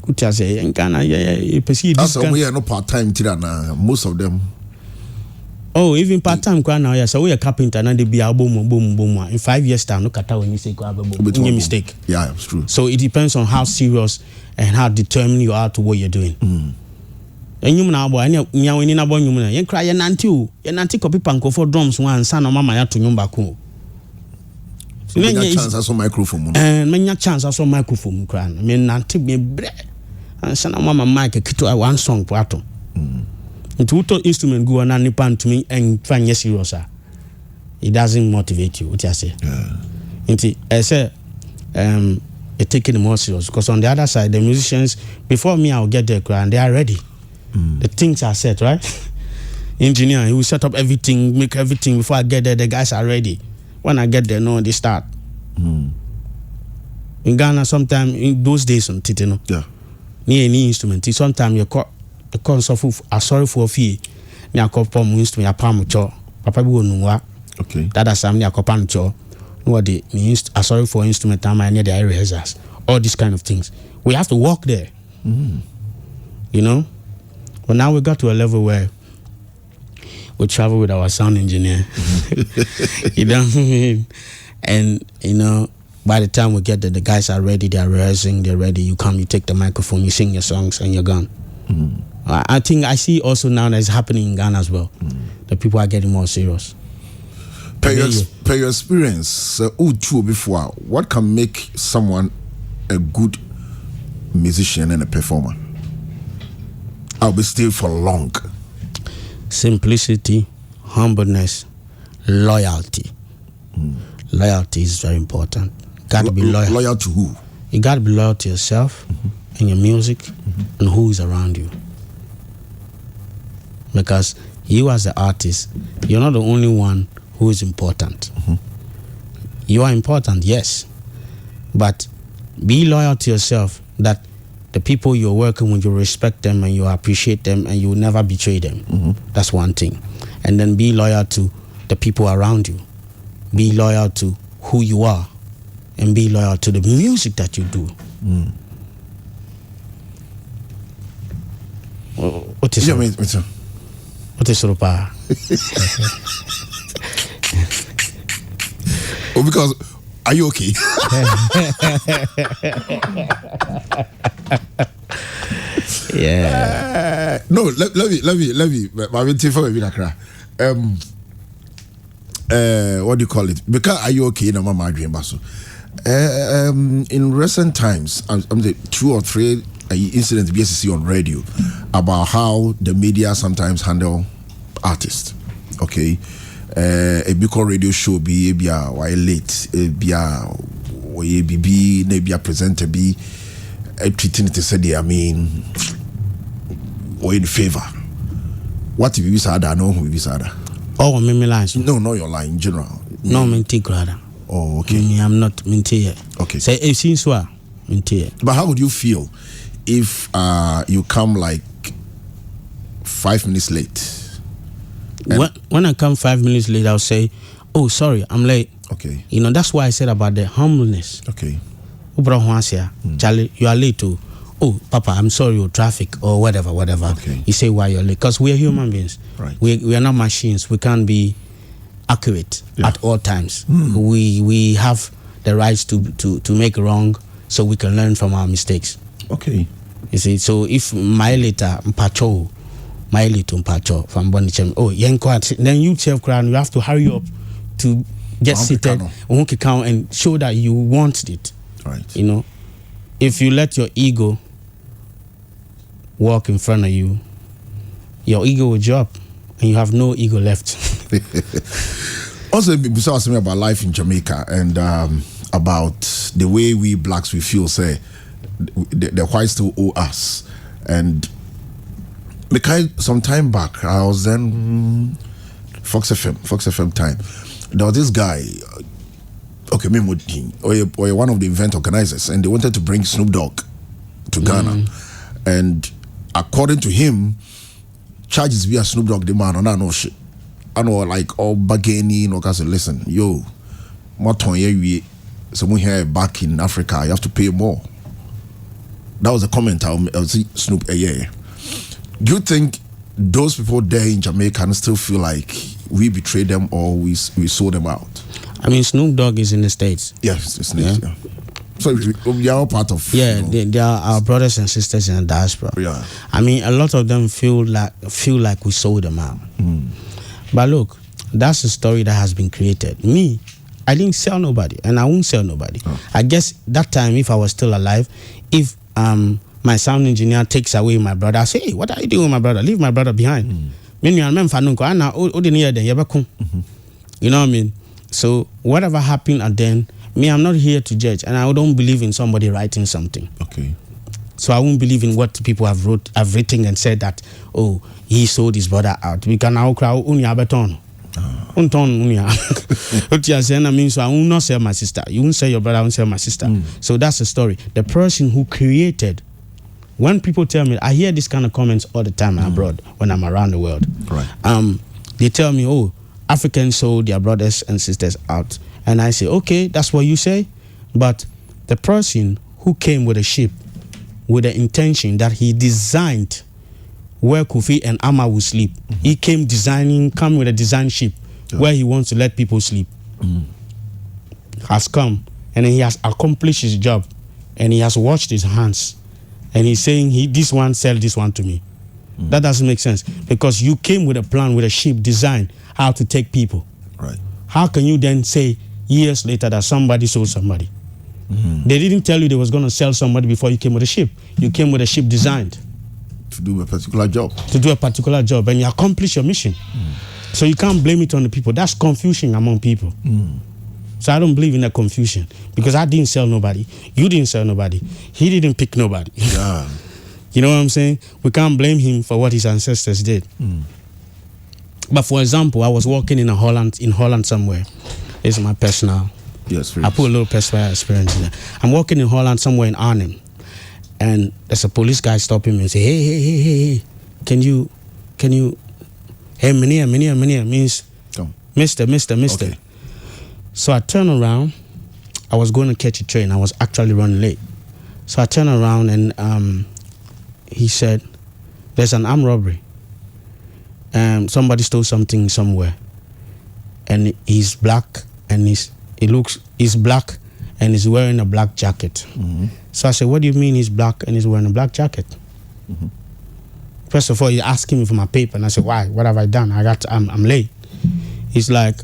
Good say in Ghana, you perceive this.
We are no part-time tirana, most of them.
Oh, even part-time now, yes. So we are carpenter and they be a boom. In 5 years time, look at how when you say grab a boom. Your mistake.
Yeah, it's true.
So it depends on how serious and how determined you are to what you're doing. And you know, boy, you in a boy, you cry your nanti copy panko for drums one son of mama to nyumba cool.
So many chance I saw microphone.
And many chance I saw microphone cran. I mean, nanti me bread. And son of mama mic a kito one song plato. Into instrument go on nipan to me and find yes serious. It doesn't motivate you, what I say. Into I say it taking it more serious because on the other side the musicians before me I'll get there and they are ready. The things are set, right? Engineer, he will set up everything, make everything before I get there. The guys are ready. When I get there, no, they start. In Ghana, sometimes in those days on Titino, near any instrument, sometimes you call the console sorry for a fee. Near copper instrument, a palm cho, Papa Bunua.
Okay.
That is some near copancho. What the means, a sorry for instrument, time near the rehearsals. All these kind of things. We have to walk there. You know? But now we got to a level where we travel with our sound engineer. You know what I mean? And, you know, by the time we get there, the guys are ready, they're rehearsing, they're ready. You come, you take the microphone, you sing your songs, and you're gone. I think I see also now that it's happening in Ghana as well. The people are getting more serious.
Per your experience, before, what can make someone a good musician and a performer? I'll be still for long.
Simplicity, humbleness, loyalty. Loyalty is very important. Got to be loyal.
Loyal to who?
You got to be loyal to yourself and your music and who is around you. Because you as the artist, you're not the only one who is important. You are important, yes. But be loyal to yourself that the people you're working with, you respect them and you appreciate them and you will never betray them. That's one thing. And then be loyal to the people around you. Be loyal to who you are and be loyal to the music that you do. What is it? What is Rupa?
Oh, because are you okay?
Yeah.
No, let me. What do you call it? Because are you okay? No, Mama Adrian Basso. In recent times, I'm 2 or 3 incidents BSC on radio about how the media sometimes handle artists. Okay. A big radio show be why late be a presenter be treating it to say I mean or in favor. What if you sad? I know who you sad.
Oh, me lines.
No, not your line in general.
No, minty grada.
Oh, okay.
I'm not minty yet.
Okay.
Say it seems so minty.
But how would you feel if you come like 5 minutes late?
When I come 5 minutes late, I'll say, "Oh, sorry, I'm late."
Okay.
You know, that's why I said about the humbleness.
Okay.
Charlie, you are late too. Oh, Papa, I'm sorry, or traffic or whatever.
Okay.
You say why you're late because we are human beings.
Right.
We are not machines. We can't be accurate at all times. We have the rights to make wrong, so we can learn from our mistakes.
Okay.
You see, so if my later mpacho. From Bonichem. Oh, then you self crown, you have to hurry up to get seated, and show that you want it.
Right.
You know, if you let your ego walk in front of you, your ego will drop and you have no ego left.
Also, before asking me about life in Jamaica and about the way we blacks we feel, say the whites still owe us. And because some time back, I was then Fox FM time. There was this guy, okay, or one of the event organizers, and they wanted to bring Snoop Dogg to Ghana. And according to him, charges via Snoop Dogg the man, and I know shit. I know, like, all bargaining, because listen, yo, someone here back in Africa, you have to pay more. That was a comment I'll see Snoop a year. Do you think those people there in Jamaica can still feel like we betrayed them or we sold them out?
I mean, Snoop Dogg is in the States.
Yes, it's States, yeah. So we are all part of.
Yeah, you know, they are our brothers and sisters in the diaspora.
Yeah.
I mean, a lot of them feel like we sold them out. But look, that's a story that has been created. Me, I didn't sell nobody, and I won't sell nobody. I guess that time, if I was still alive, if my sound engineer takes away my brother, I say, hey, what are you doing with my brother? Leave my brother behind. You know what I mean? So whatever happened at then, me, I'm not here to judge, and I don't believe in somebody writing something.
Okay.
So I won't believe in what people have written and said that, oh, he sold his brother out. We can now crowd unya beton. What you are saying, I mean, so I will not sell my sister. You won't sell your brother, I won't sell my sister. So that's the story. The person who created, when people tell me, I hear this kind of comments all the time abroad when I'm around the world.
Right.
They tell me, oh, Africans sold their brothers and sisters out. And I say, okay, that's what you say. But the person who came with a ship with the intention that he designed where Kofi and Amma will sleep. He come with a design ship where he wants to let people sleep. Has come and he has accomplished his job and he has washed his hands and he's saying this one sell this one to me. That doesn't make sense because you came with a plan with a ship design how to take people.
Right.
How can you then say years later that somebody sold somebody? They didn't tell you they was going to sell somebody before you came with a ship. You came with a ship designed
to do a particular job.
And you accomplish your mission. So you can't blame it on the people. That's confusion among people. So I don't believe in that confusion because I didn't sell nobody. You didn't sell nobody. He didn't pick nobody.
Yeah.
You know what I'm saying? We can't blame him for what his ancestors did. But for example, I was walking in Holland somewhere. This is my personal.
Yes,
I put a little personal experience in there. I'm walking in Holland somewhere in Arnhem, and there's a police guy stopping me and say, hey, can you, hey, Minia means Mister. Okay. So I turn around. I was going to catch a train. I was actually running late. So I turn around and he said, there's an armed robbery. Somebody stole something somewhere. And he's black and he's black and he's wearing a black jacket. So I said, what do you mean he's black and he's wearing a black jacket? First of all, he's asking me for my paper. And I said, why? What have I done? I'm late. He's like,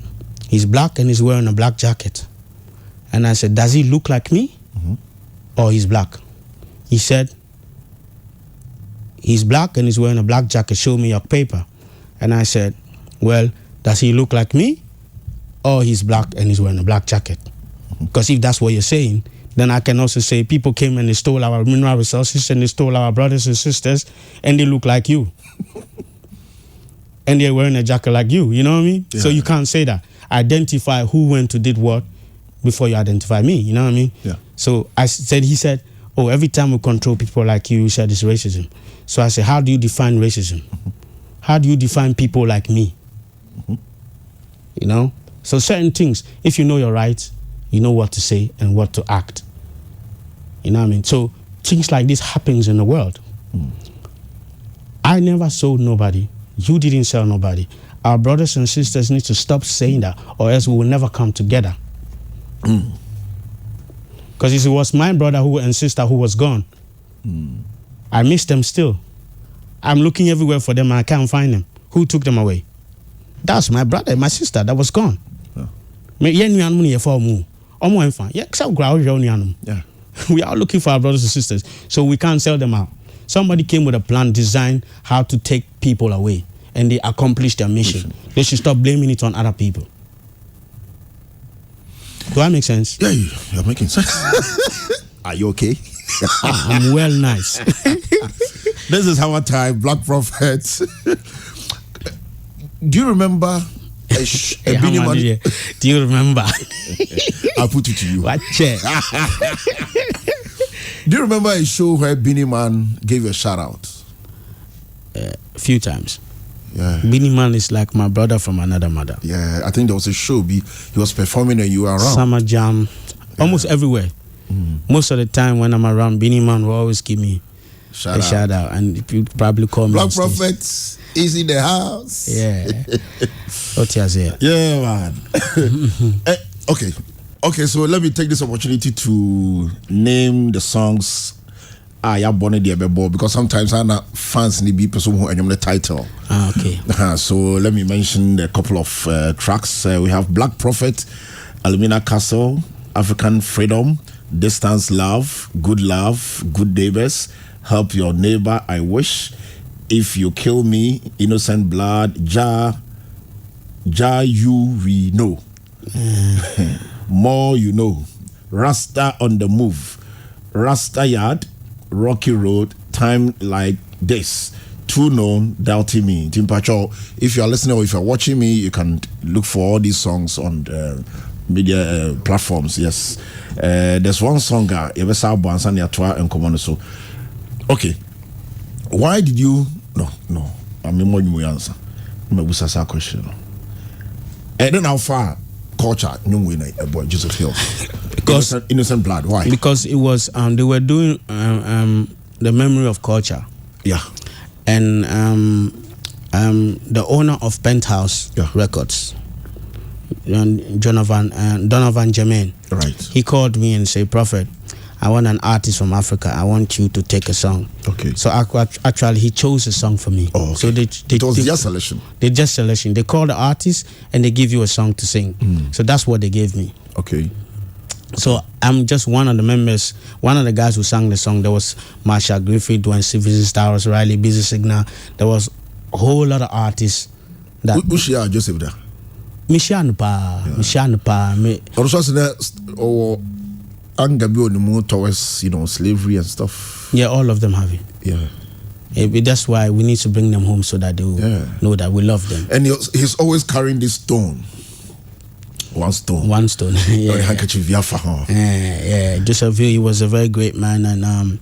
he's black and he's wearing a black jacket. And I said, does he look like me? Or he's black? He said, he's black and he's wearing a black jacket. Show me your paper. And I said, well, does he look like me? Or he's black and he's wearing a black jacket? Because if that's what you're saying, then I can also say people came and they stole our mineral resources and they stole our brothers and sisters and they look like you. And they're wearing a jacket like you, you know what I mean? Yeah. So you can't say that. Identify who went to did what before you identify me, you know what I mean?
Yeah.
So he said, oh, every time we control people like you said it's racism. So I said, how do you define racism? How do you define people like me? You know? So certain things, if you know your rights, you know what to say and what to act. You know what I mean? So things like this happens in the world. I never sold nobody. You didn't sell nobody. Our brothers and sisters need to stop saying that or else we will never come together. Because it was my brother and sister who was gone. I miss them still. I'm looking everywhere for them and I can't find them. Who took them away? That's my brother and my sister that was gone. Me yen nuanom ne ye for mu. Omo enfa. Ye say grow nuanom.
Yeah.
We are looking for our brothers and sisters, so we can't sell them out. Somebody came with a plan, designed how to take people away, and they accomplished their mission. They should stop blaming it on other people. Do that make sense?
Yeah, you're making sense. Are you okay?
I'm well, nice.
This is HammerTime, Black Prophet. Do you remember a Beenie Man?
Do you remember?
I'll put it to you.
What check?
Do you remember a show where Beenie Man gave a shout out?
A few times.
Yeah.
Beenie Man is like my brother from another mother.
Yeah, I think there was a show. He was performing and you were around.
Summer Jam, almost everywhere. Most of the time when I'm around, Beenie Man will always give me a shout out, and you probably call me
Black Prophet is in the house.
Yeah. What you say?
Yeah, man. Okay, so let me take this opportunity to name the songs I am born because sometimes I'm not fans need be person who the title.
Okay.
So let me mention a couple of tracks. We have Black Prophet, Alumina Castle, African Freedom, Distance Love, Good Neighbors, Help Your Neighbor, I Wish, If You Kill Me, Innocent Blood, Ja You We Know, More You Know, Rasta on the Move, Rasta Yard, Rocky Road, Time Like This, Too Known, Doubting Me. Timpacho, if you are listening or if you are watching me, you can look for all these songs on the media platforms. Yes. There's one song, so okay. Why did you no I mean more you answer. Me busa question. And then how far culture boy Joseph Hill? Because Innocent Blood. Why?
Because it was they were doing the memory of culture.
Yeah.
And the owner of Penthouse Records, Donovan Jermaine,
right?
He called me and said, "Prophet, I want an artist from Africa. I want you to take a song."
Okay.
So actually, he chose a song for me.
Oh, okay.
So
it was just selection.
They just selection. They call the artist and they give you a song to sing. So that's what they gave me.
Okay.
So I'm just one of the members, one of the guys who sang the song. There was Marsha Griffith, Dwayne Stevenson, Star Riley, Busy Signal. There was a whole lot of artists. That
Ushia Joseph there.
Mishan pa.
Also, or Angabio the more towards slavery and stuff.
Yeah, all of them have it.
Yeah.
That's why we need to bring them home so that they will know that we love them.
And he's always carrying this stone. One stone.
Yeah.
Or handkerchief.
Yeah. Joseph Hill, he was a very great man, and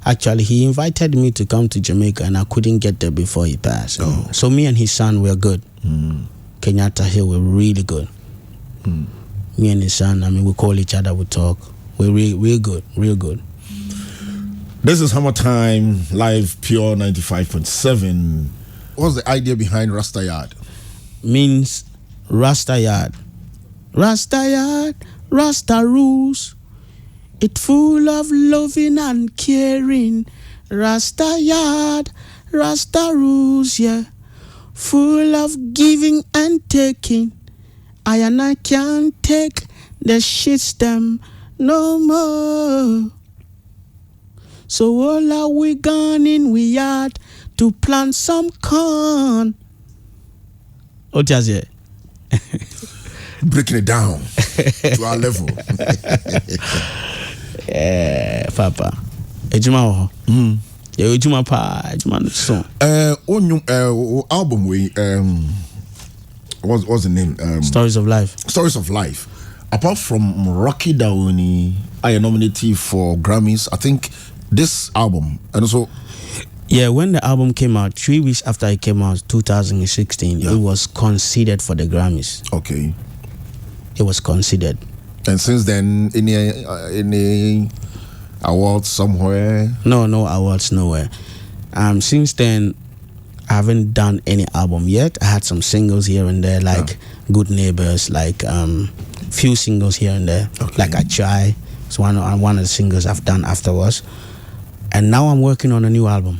actually he invited me to come to Jamaica, and I couldn't get there before he passed.
Oh.
So me and his son were good. Kenyatta Hill were really good. Me and his son, we call each other, we talk. We're real good, real good.
This is HammerTime Live, Pure 95.7. What's the idea behind Rasta Yard?
Means Rasta Yard. Rasta Yard, Rasta rules. It full of loving and caring. Rasta Yard, Rasta rules, yeah. Full of giving and taking. I can't take the system no more. So all are we gone in we yard to plant some corn. What is it?
Breaking it down to our level.
Yeah, Papa. Ejuma yeah, ejuma pa, ejuma song.
Album we what's the name?
Stories of Life.
Stories of Life. Apart from Rocky Downey, I nominated for Grammys. I think this album and also.
Yeah, when the album came out, 3 weeks after it came out, 2016, it was considered for the Grammys.
Okay.
It was considered.
And since then, any awards somewhere?
No awards nowhere. Since then, I haven't done any album yet. I had some singles here and there, like Good Neighbors, like few singles here and there.
Okay.
Like I Try. It's one of the singles I've done afterwards. And now I'm working on a new album.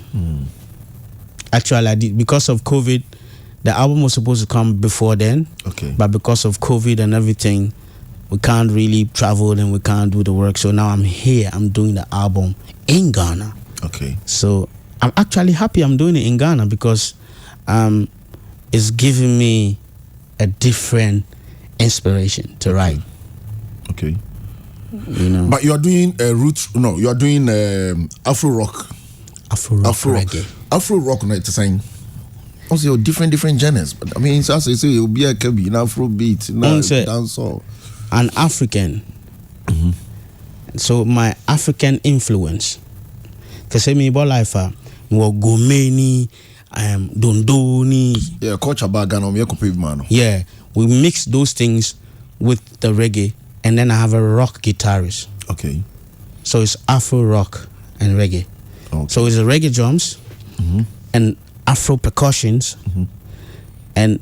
Actually, I did, because of COVID, The album was supposed to come before then.
Okay.
But because of COVID and everything, we can't really travel and we can't do the work. So now I'm here. I'm doing the album in Ghana.
Okay.
So I'm actually happy I'm doing it in Ghana because it's giving me a different inspiration to write.
Okay.
You know.
But you are doing you are doing Afro rock.
Afro reggae.
Afro rock, no, it's saying. Also, different genres. But I mean, as I say, it'll be a kebi, an Afro beat, dancehall.
An African. Mm-hmm. So my African influence. Because I mean, about life, Gomeni, Dondoni.
Yeah, culture background, man.
Yeah, we mix those things with the reggae, and then I have a rock guitarist.
Okay.
So it's Afro rock and reggae.
Okay.
So it's a reggae drums and Afro percussions and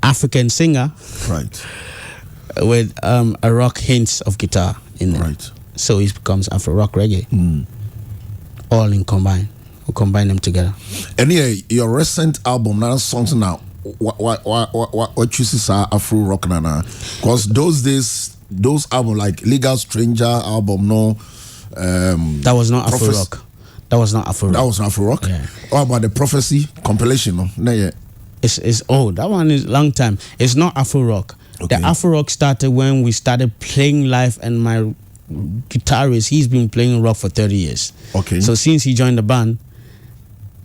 African singer,
right,
with a rock hints of guitar in there.
Right.
So it becomes Afro rock reggae, all in combine. We combine them together.
And yeah, your recent album now songs now. What chooses Afro rock now? Because those days, those album like Legal Stranger album, no.
That was not Afro rock. That was not Afro rock.
That was not Afro rock.
Yeah.
What about the Prophecy compilation? No, yeah.
It's old. That one is long time. It's not Afro rock.
Okay.
The Afro rock started when we started playing live, and my guitarist, he's been playing rock for 30 years.
Okay.
So since he joined the band,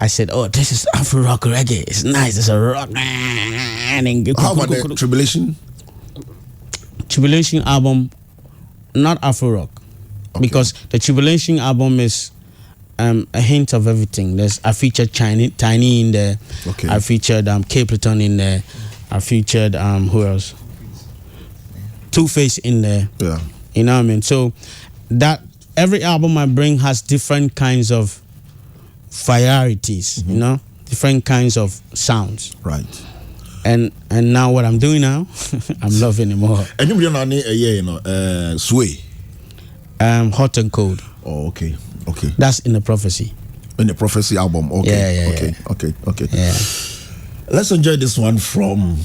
I said, "Oh, this is Afro rock reggae. It's nice. It's a rock."
How about the Tribulation?
Tribulation album, not Afro rock, because the Tribulation album is a hint of everything. I featured Tiny in there.
Okay.
I featured Capleton in there. I featured who else? Two-Face in there.
Yeah.
You know what I mean? So that every album I bring has different kinds of varieties, you know, different kinds of sounds.
Right.
And now what I'm doing now, I'm loving it more.
And you know, Sway.
Hot and Cold.
Oh, okay. Okay.
That's in the Prophecy.
In the Prophecy album. Okay.
Yeah.
Okay.
Yeah.
Let's enjoy this one from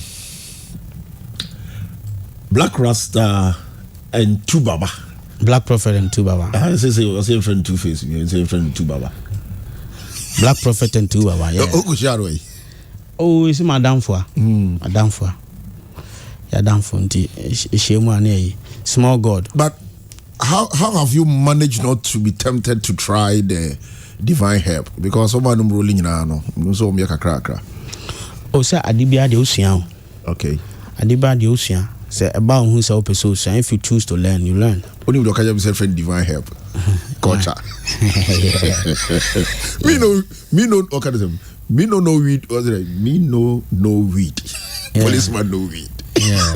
Black Rasta and Tubaba.
Black Prophet and Tubaba.
I say friend Two-Face. You say friend Tubaba.
Black Prophet and Tubaba. Yeah. Oh, it's Madame Fwa. Madame Fwa. Yeah, Madame Fwa. Small God.
But how have you managed not to be tempted to try the divine help? Because someone rolling now, so me kakra.
Oh, sir, Adibia de Ocean.
Okay.
Adibia de Ocean. Say about who's up so if you choose to learn, you learn.
Only look at yourself friend divine help. Culture. Me no okay. Me no weed. What's it? Me no weed.
Yeah.
Policeman no weed.
Yeah.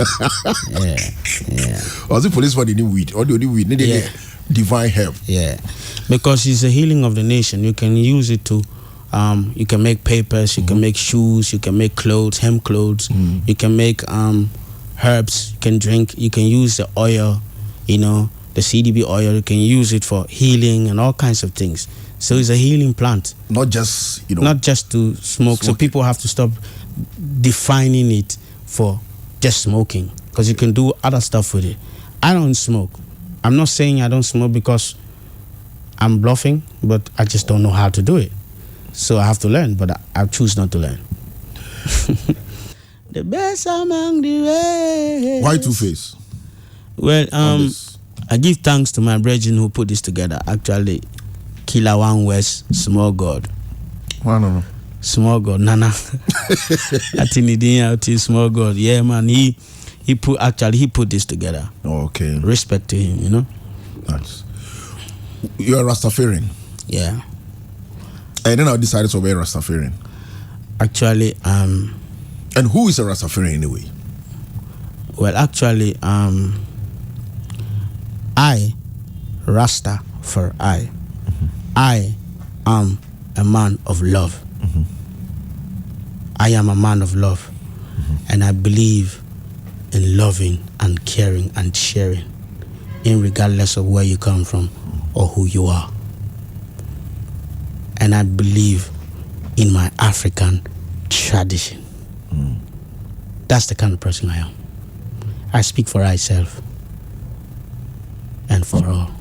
Was it policeman didn't weed? Or the only weed needed divine help.
Yeah. Because it's a healing of the nation. You can use it to you can make papers, you can make shoes, you can make clothes, hemp clothes, you can make herbs, you can drink, you can use the oil, you know, the CDB oil, you can use it for healing and all kinds of things. So it's a healing plant.
Not just,
not just to smoke. So people have to stop defining it for just smoking, because you can do other stuff with it. I don't smoke. I'm not saying I don't smoke because I'm bluffing, but I just don't know how to do it. So I have to learn, but I choose not to learn. The best among the rest.
Why Two-Face?
Well, I give thanks to my brethren who put this together. Actually, Killer One West, Small God.
No.
Small God, Nana. Atinidia, Small God. Yeah, man. He put this together.
Okay.
Respect to him, you know.
Nice. You're a Rastafarian.
Yeah.
And then I decided to be a Rastafarian.
Actually,
and who is a Rastafarian anyway?
Well, actually, I, Rasta for I. I am a man of love. I am a man of love. And I believe in loving and caring and sharing, regardless of where you come from or who you are. And I believe in my African tradition. That's the kind of person I am. I speak for myself and for all.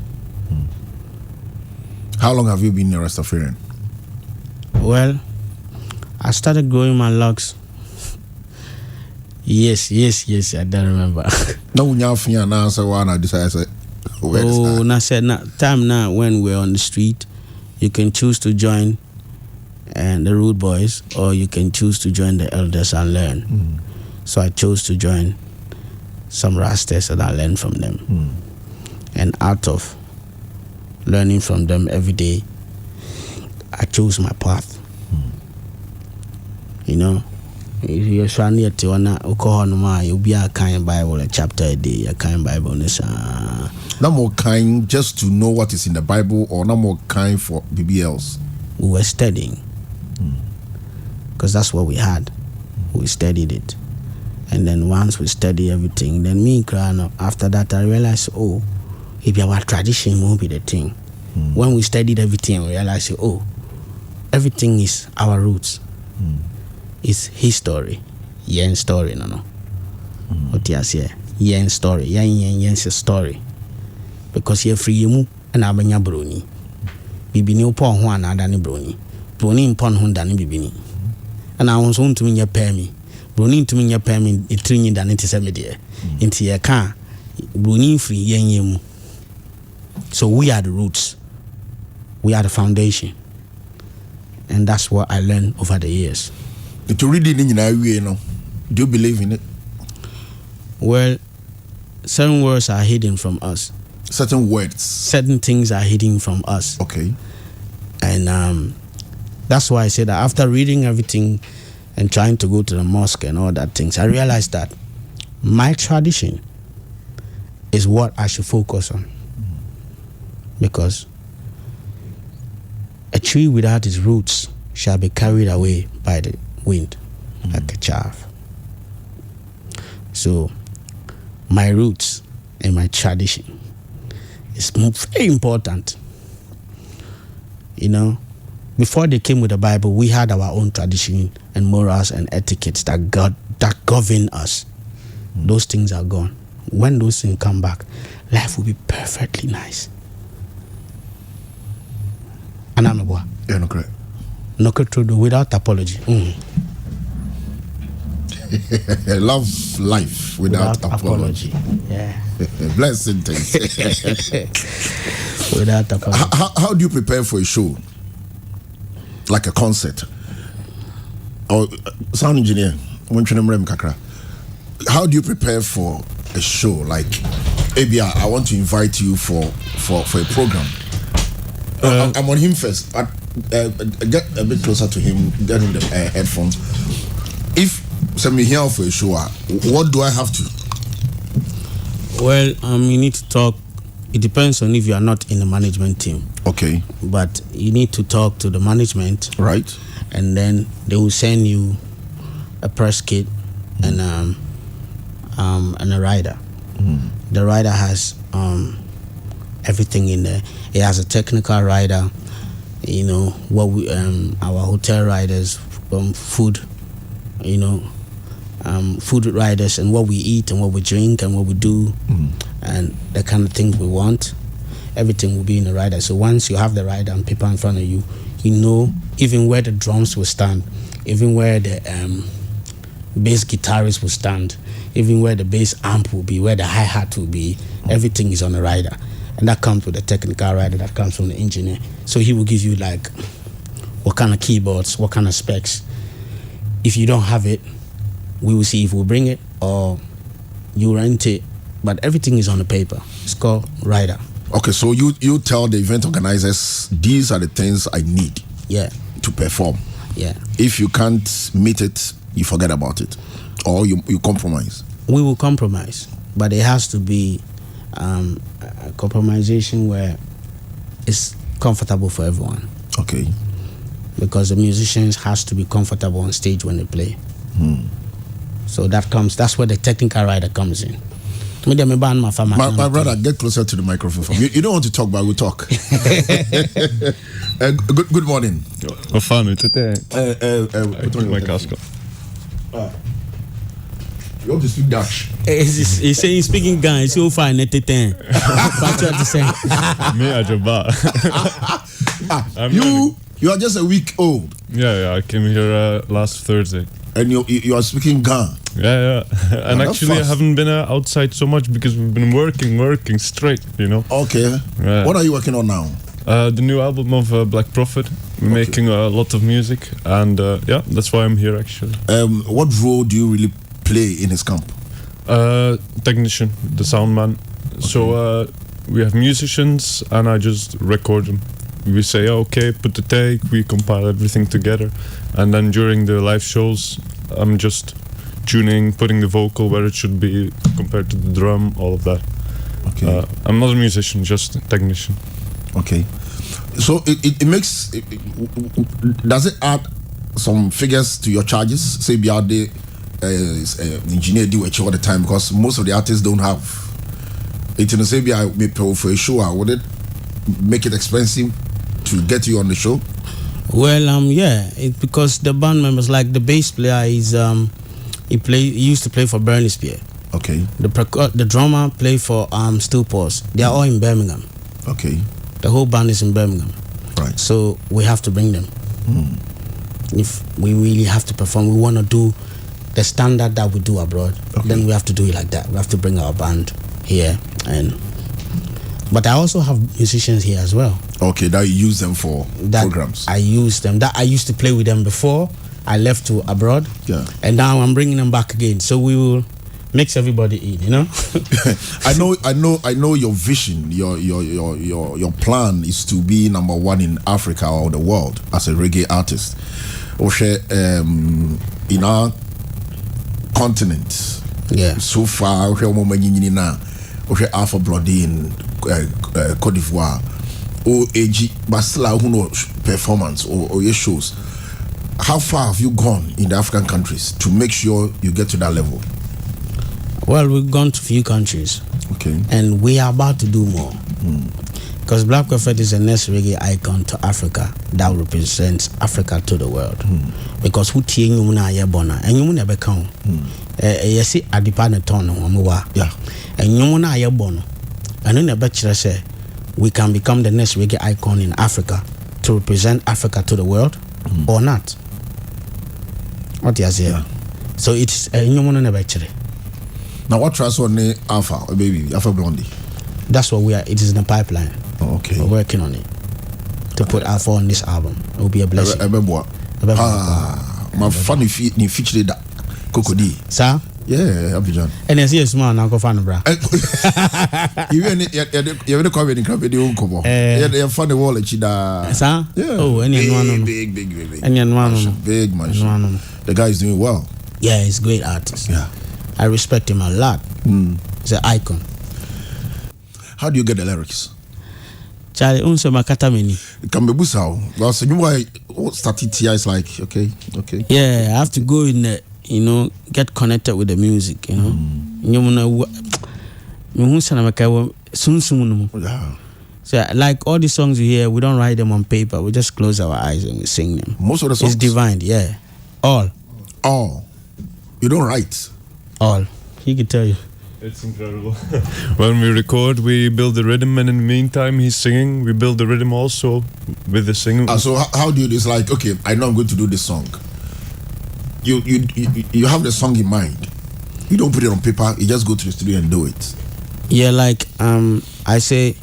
How long have you been a Rastafarian?
Well, I started growing my locks. Yes, I don't remember.
No, now I decided.
Oh, now said time now when we're on the street, you can choose to join and the rude boys, or you can choose to join the elders and learn. So I chose to join some Rastas and I learned from them. And out of learning from them every day, I chose my path. You know, you're trying to you'll be a kind Bible, a chapter a day, a kind Bible.
No more kind just to know what is in the Bible, or no more kind for BBLs?
We were studying. Because that's what we had. We studied it. And then once we study everything, then me crying up. After that, I realized, maybe our tradition won't be the thing. When we studied everything, we realized, everything is our roots. It's history. Yen story, no. What you say? Yen story. Yen's story. Because you're free, you and Abanya Bruni. Bibini upon one adani Bruni. Bruni upon Hundani Bibini. And I was on to me your pay me. Bruni to me your pay me, it trini than it is a media. Into your car, Bruni free yen. So we are the roots. We are the foundation. And that's what I learned over the years.
Did you read it in your way, no? Do you believe in it?
Well, certain words are hidden from us.
Certain words?
Certain things are hidden from us.
Okay.
And that's why I said that after reading everything and trying to go to the mosque and all that things, I realized that my tradition is what I should focus on. Because a tree without its roots shall be carried away by the wind like a chaff. So my roots and my tradition is very important. You know, before they came with the Bible, we had our own tradition and morals and etiquettes that govern us. Those things are gone. When those things come back, life will be perfectly nice. And I'm a boy.
Yeah, no correct.
No correct without apology.
Love life without apology.
Yeah.
Blessed things.
Without apology.
How do you prepare for a show? Like a concert? Or sound engineer? How do you prepare for a show? Like, maybe I want to invite you for a program. I'm on him first. Get a bit closer to him, get him the headphones. If send me here for a show, what do I have to?
Well, you need to talk. It depends on if you are not in the management team.
Okay.
But you need to talk to the management.
Right.
And then they will send you a press kit and a rider. The rider has everything in there. It has a technical rider, you know, what we our hotel riders, food, you know, food riders, and what we eat and what we drink and what we do, and the kind of things we want. Everything will be in the rider. So once you have the rider and paper in front of you, you know even where the drums will stand, even where the bass guitarist will stand, even where the bass amp will be, where the hi-hat will be. Everything is on the rider. And that comes with the technical rider, that comes from the engineer. So he will give you like what kind of keyboards, what kind of specs. If you don't have it, we will see if we'll bring it or you rent it. But everything is on the paper. It's called rider.
Okay, so you tell the event organizers, these are the things I need to perform.
Yeah.
If you can't meet it, you forget about it. Or you compromise.
We will compromise. But it has to be a compromisation where it's comfortable for everyone. Okay. Because the musicians has to be comfortable on stage when they play. So that's where the technical rider comes in. My
brother, get closer to the microphone. You don't want to talk, but we'll talk. Good morning.
Vad fan, ute det?
Put on
my cask.
You want to speak Dutch?
He's saying speaking Ghana, it's so fine at the time. What you have to say?
Me, Ajaba.
You are just a week old.
Yeah, I came here last Thursday.
And you are speaking Ghana.
Yeah. And actually, I haven't been outside so much because we've been working straight, you know.
Okay.
Yeah.
What are you working on now?
The new album of Black Prophet. We're making a lot of music, and that's why I'm here actually.
What role do you really play in his camp?
Technician, the sound man. Okay. So we have musicians, and I just record them. We say, okay, put the take, we compile everything together, and then during the live shows, I'm just tuning, putting the vocal where it should be compared to the drum, all of that.
Okay.
I'm not a musician, just a technician.
Okay. So it makes, does it add some figures to your charges? Say, be out there, engineer do it all the time, because most of the artists don't have. It's in the say, I may pay for a show, would it make it expensive to get you on the show?
Well, because the band members, like the bass player, he used to play for Bernie Spear.
Okay.
The drummer played for Steel Pulse. They are all in Birmingham.
Okay.
The whole band is in Birmingham.
Right.
So we have to bring them. If we really have to perform, we want to do the standard that we do abroad. Okay. Then we have to do it like that. We have to bring our band here, but I also have musicians here as well.
Okay, that you use them for programs.
I use them. That I used to play with them before I left to abroad.
Yeah.
And now I'm bringing them back again. So we will mix everybody in, you know.
I know your vision, your plan is to be number one in Africa or the world as a reggae artist. In our continent, so far, Alpha Bloody in Cote d'Ivoire, or AG Basila performance or your shows. How far have you gone in the African countries to make sure you get to that level?
Well, we've gone to a few countries.
Okay.
And we are about to do more. Because Black Prophet is the next reggae icon to Africa that represents Africa to the world. Because who tie nyumuna ya bona, and nyumuna bekao. Yesi adipa ne tono wamuwa.
Yeah.
And nyumuna ya bono. And in the bachelor say we can become the next reggae icon in Africa to represent Africa to the world or not. What do you say? Yeah. So it's nyumuna ne bachelor.
Now what trust on the Alpha, baby, Alpha Blondie?
That's what we are. It is in the pipeline.
Oh, okay.
We're working on it to put Alpha on this album. It will be a blessing.
My funny feature that Cocody.
Sir?
Yeah, Abidjan.
And I see a small now go fan, bra.
You have the comment in crap video uncle. You're funny wallet, Chida.
Sir?
Yeah.
Oh, any one.
Big.
Any one.
Big man. The guy is doing well.
Yeah, he's a great artist.
Yeah.
I respect him a lot. He's an icon.
How do you get the lyrics?
Charlie, unso makata mini.
Kambebusa. Well, so you started here is like okay.
Yeah, I have to go in there, get connected with the music, Yeah. So like all the songs you hear, we don't write them on paper. We just close our eyes and we sing them.
Most of the songs.
It's divine, yeah. All.
You don't write.
All. He can tell you.
It's incredible. When we record, we build the rhythm, and in the meantime, he's singing. We build the rhythm also with the singing.
So how do you do this? Like, okay, I know I'm going to do this song. You have the song in mind. You don't put it on paper. You just go to the studio and do it.
Yeah, like I say,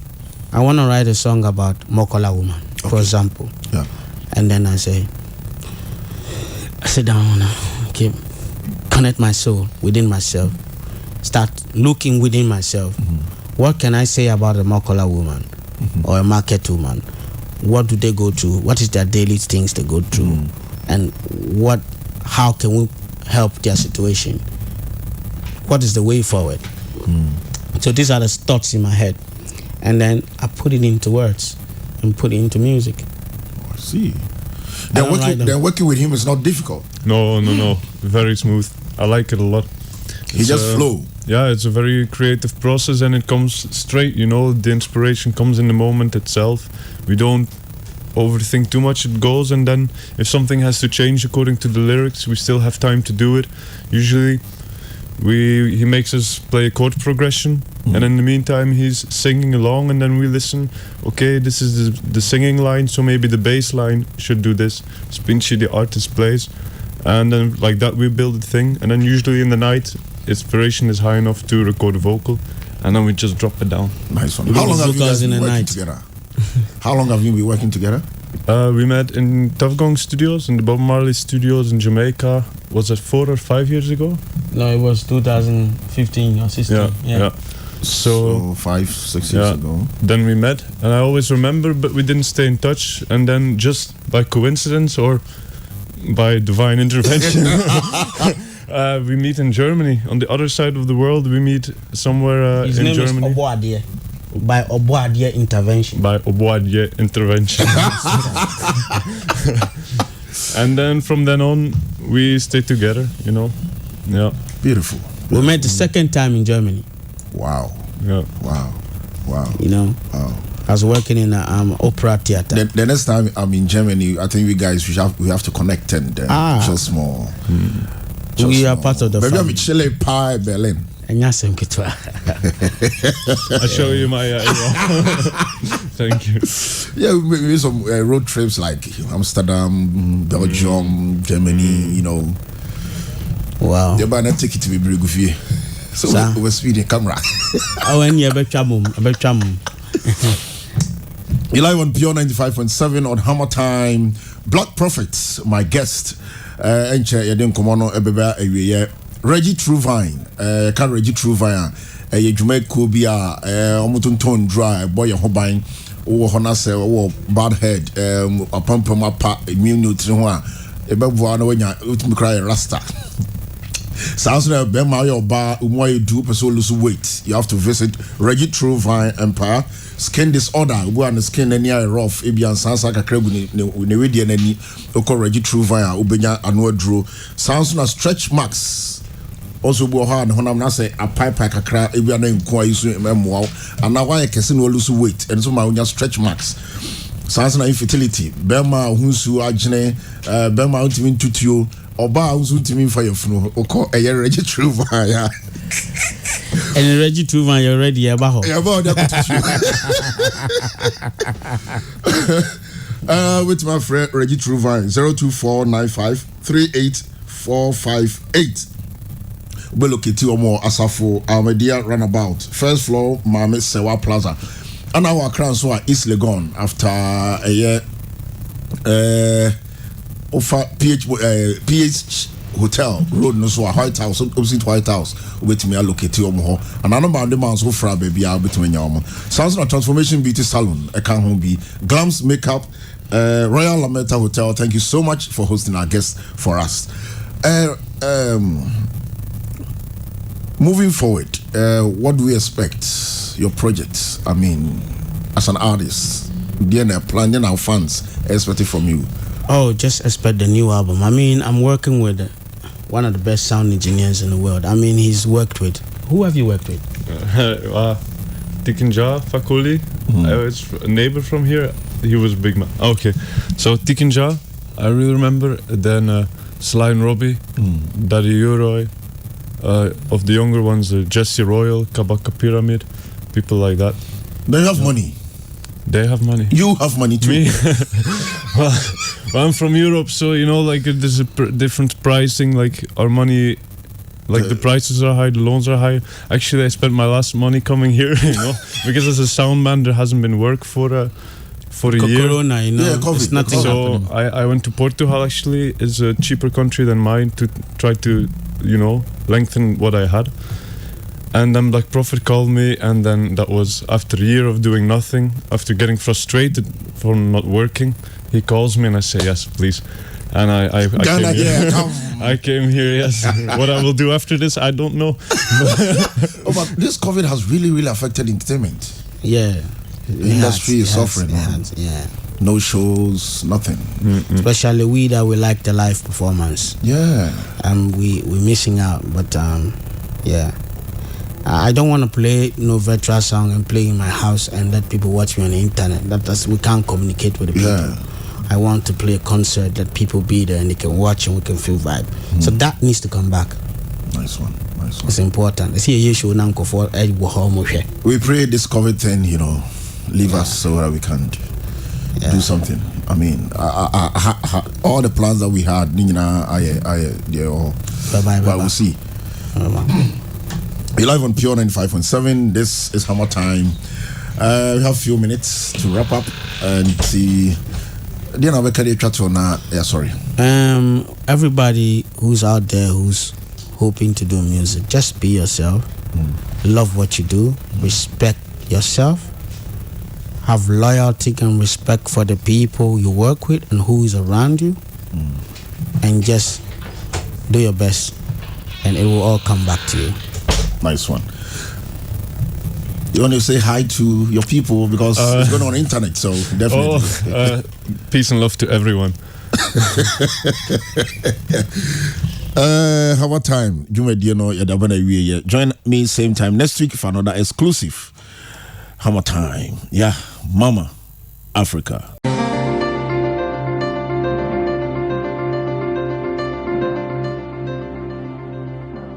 I want to write a song about Mokola woman, for example.
Yeah.
And then I sit down, okay, connect my soul within myself. Start looking within myself. What can I say about a Mokola woman or a market woman? What do they go through? What is their daily things they go through? And how can we help their situation? What is the way forward? So these are the thoughts in my head. And then I put it into words and put it into music.
I see. Then working with him is not difficult.
No. Very smooth. I like it a lot.
He just flow.
Yeah, it's a very creative process, and it comes straight. The inspiration comes in the moment itself. We don't overthink too much, it goes. And then if something has to change according to the lyrics, we still have time to do it. Usually he makes us play a chord progression, and in the meantime he's singing along, and then we listen. Okay, this is the singing line, so maybe the bass line should do this. Spinchy, the artist, plays, and then like that we build a thing. And then usually in the night, inspiration is high enough to record a vocal, and then we just drop it down.
Nice one. How long have you guys been working together? How long have you been working together?
We met in Tough Gong Studios, in the Bob Marley Studios in Jamaica. Was it 4 or 5 years ago?
No, it was 2015 or 16.
Yeah. So
5-6 years ago.
Then we met, and I always remember, but we didn't stay in touch. And then just by coincidence or by divine intervention, we meet in Germany. On the other side of the world, we meet somewhere
His
in
name
Germany.
Is Oboadie. By Oboadie intervention.
By Oboadie intervention. And then from then on, we stayed together, you know. Yeah.
Beautiful.
We met the second time in Germany.
Wow.
Yeah.
Wow.
You know.
Wow.
I was working in an opera theater.
The next time I'm in Germany, I think we guys we have to connect and just more.
We are part of the
family.
family.
Maybe I'm Chile Pie Berlin.
I'll show you my thank you.
Yeah, we made some road trips like Amsterdam, Belgium, Germany, you know.
Wow.
They're about to take it to be very goofy. So we're speeding camera.
Oh, and yeah, Bechamum.
You're live on Pure 95.7 on HammerTime. Black Prophets, my guest. Reggie Truvine, can Reggie Truvine, Jamaica be Omuton dry, boy, your hobbying, or Honase, or bad head, a pump on my part, immune nutrient, a babuana when you cry Rasta. Sounds like Bemayo bar, why you do person lose weight. You have to visit Reggie Truvine Empire. Skin disorder, we are the skin any rough, Ibian Sansa Crebuni, Neridian any, Oko Reggie Truvine, Ubenya, Anodro. Sounds like stretch marks. Also, we have when say a pipe like a crack, Ibian name, Quaisu, Memoir, and now I can lose weight, and so my own stretch marks. Sounds like infertility. Bema, Hunsu, Ajne, Bema, ultimate tutu. Oba uzutimi for your flu oko eye Reggie Truvine
and Reggie Truvine you ready about
with my friend Reggie Truvine 024953845 Belokiti omo asafo Almedia Runabout first floor Mame Sewa Plaza and our crown so East Legon after a year Offer PH Hotel Road no so White House opposite White House with me allocate your more and another demands who fra baby are between your sounds like Transformation Beauty Salon I can't home be Glams Makeup Royal Lametta Hotel. Thank you so much for hosting our guests for us. Moving forward, what do we expect your project? I mean, as an artist, planning our fans expected from you.
Oh, just expect the new album. I mean, I'm working with one of the best sound engineers in the world. I mean, he's worked with. Who have you worked with?
Tikinja Fakoli. I was a neighbor from here. He was a big man. Okay, so Tikinja, I really remember. Then Sly and Robbie, Daddy Uroy. Of the younger ones, Jesse Royal, Kabaka Pyramid, people like that.
They have money.
They have money.
You have money too.
Me? well, I'm from Europe, so you know, like there's a different pricing. Like our money, like the prices are high, the loans are high. Actually, I spent my last money coming here, you know, because as a sound man, there hasn't been work for a year.
Corona, you know,
yeah, COVID,
it's nothing.
So I went to Portugal. Actually, it's a cheaper country than mine to try to, you know, lengthen what I had. And then Black Prophet called me, and then that was after a year of doing nothing, after getting frustrated from not working. He calls me and I say, yes, please. And I came here. I came here, yes. What I will do after this, I don't know.
But this COVID has really, really affected entertainment.
Yeah.
The industry is suffering.
Yeah.
No shows, nothing.
Especially we that we like the live performance.
Yeah.
We're missing out, but yeah. I don't want to play no virtual song and play in my house and let people watch me on the internet. We can't communicate with the people.
Yeah.
I want to play a concert, let people be there and they can watch and we can feel vibe. So that needs to come back.
Nice one.
It's important. We pray this
COVID thing, leave us so that we can do something. I mean, all the plans that we had, they're all. But we'll see. We're live on Pure 95.7. This is Hammer Time. We have a few minutes to wrap up and see. Sorry.
Everybody who's out there who's hoping to do music, just be yourself. Love what you do. Respect yourself. Have loyalty and respect for the people you work with and who is around you. And just do your best and it will all come back to you.
Nice one. You want to say hi to your people because it's going on the internet, so definitely.
Peace and love to everyone.
Hammer Time. Join me same time next week for another exclusive Hammer Time. Yeah, Mama Africa.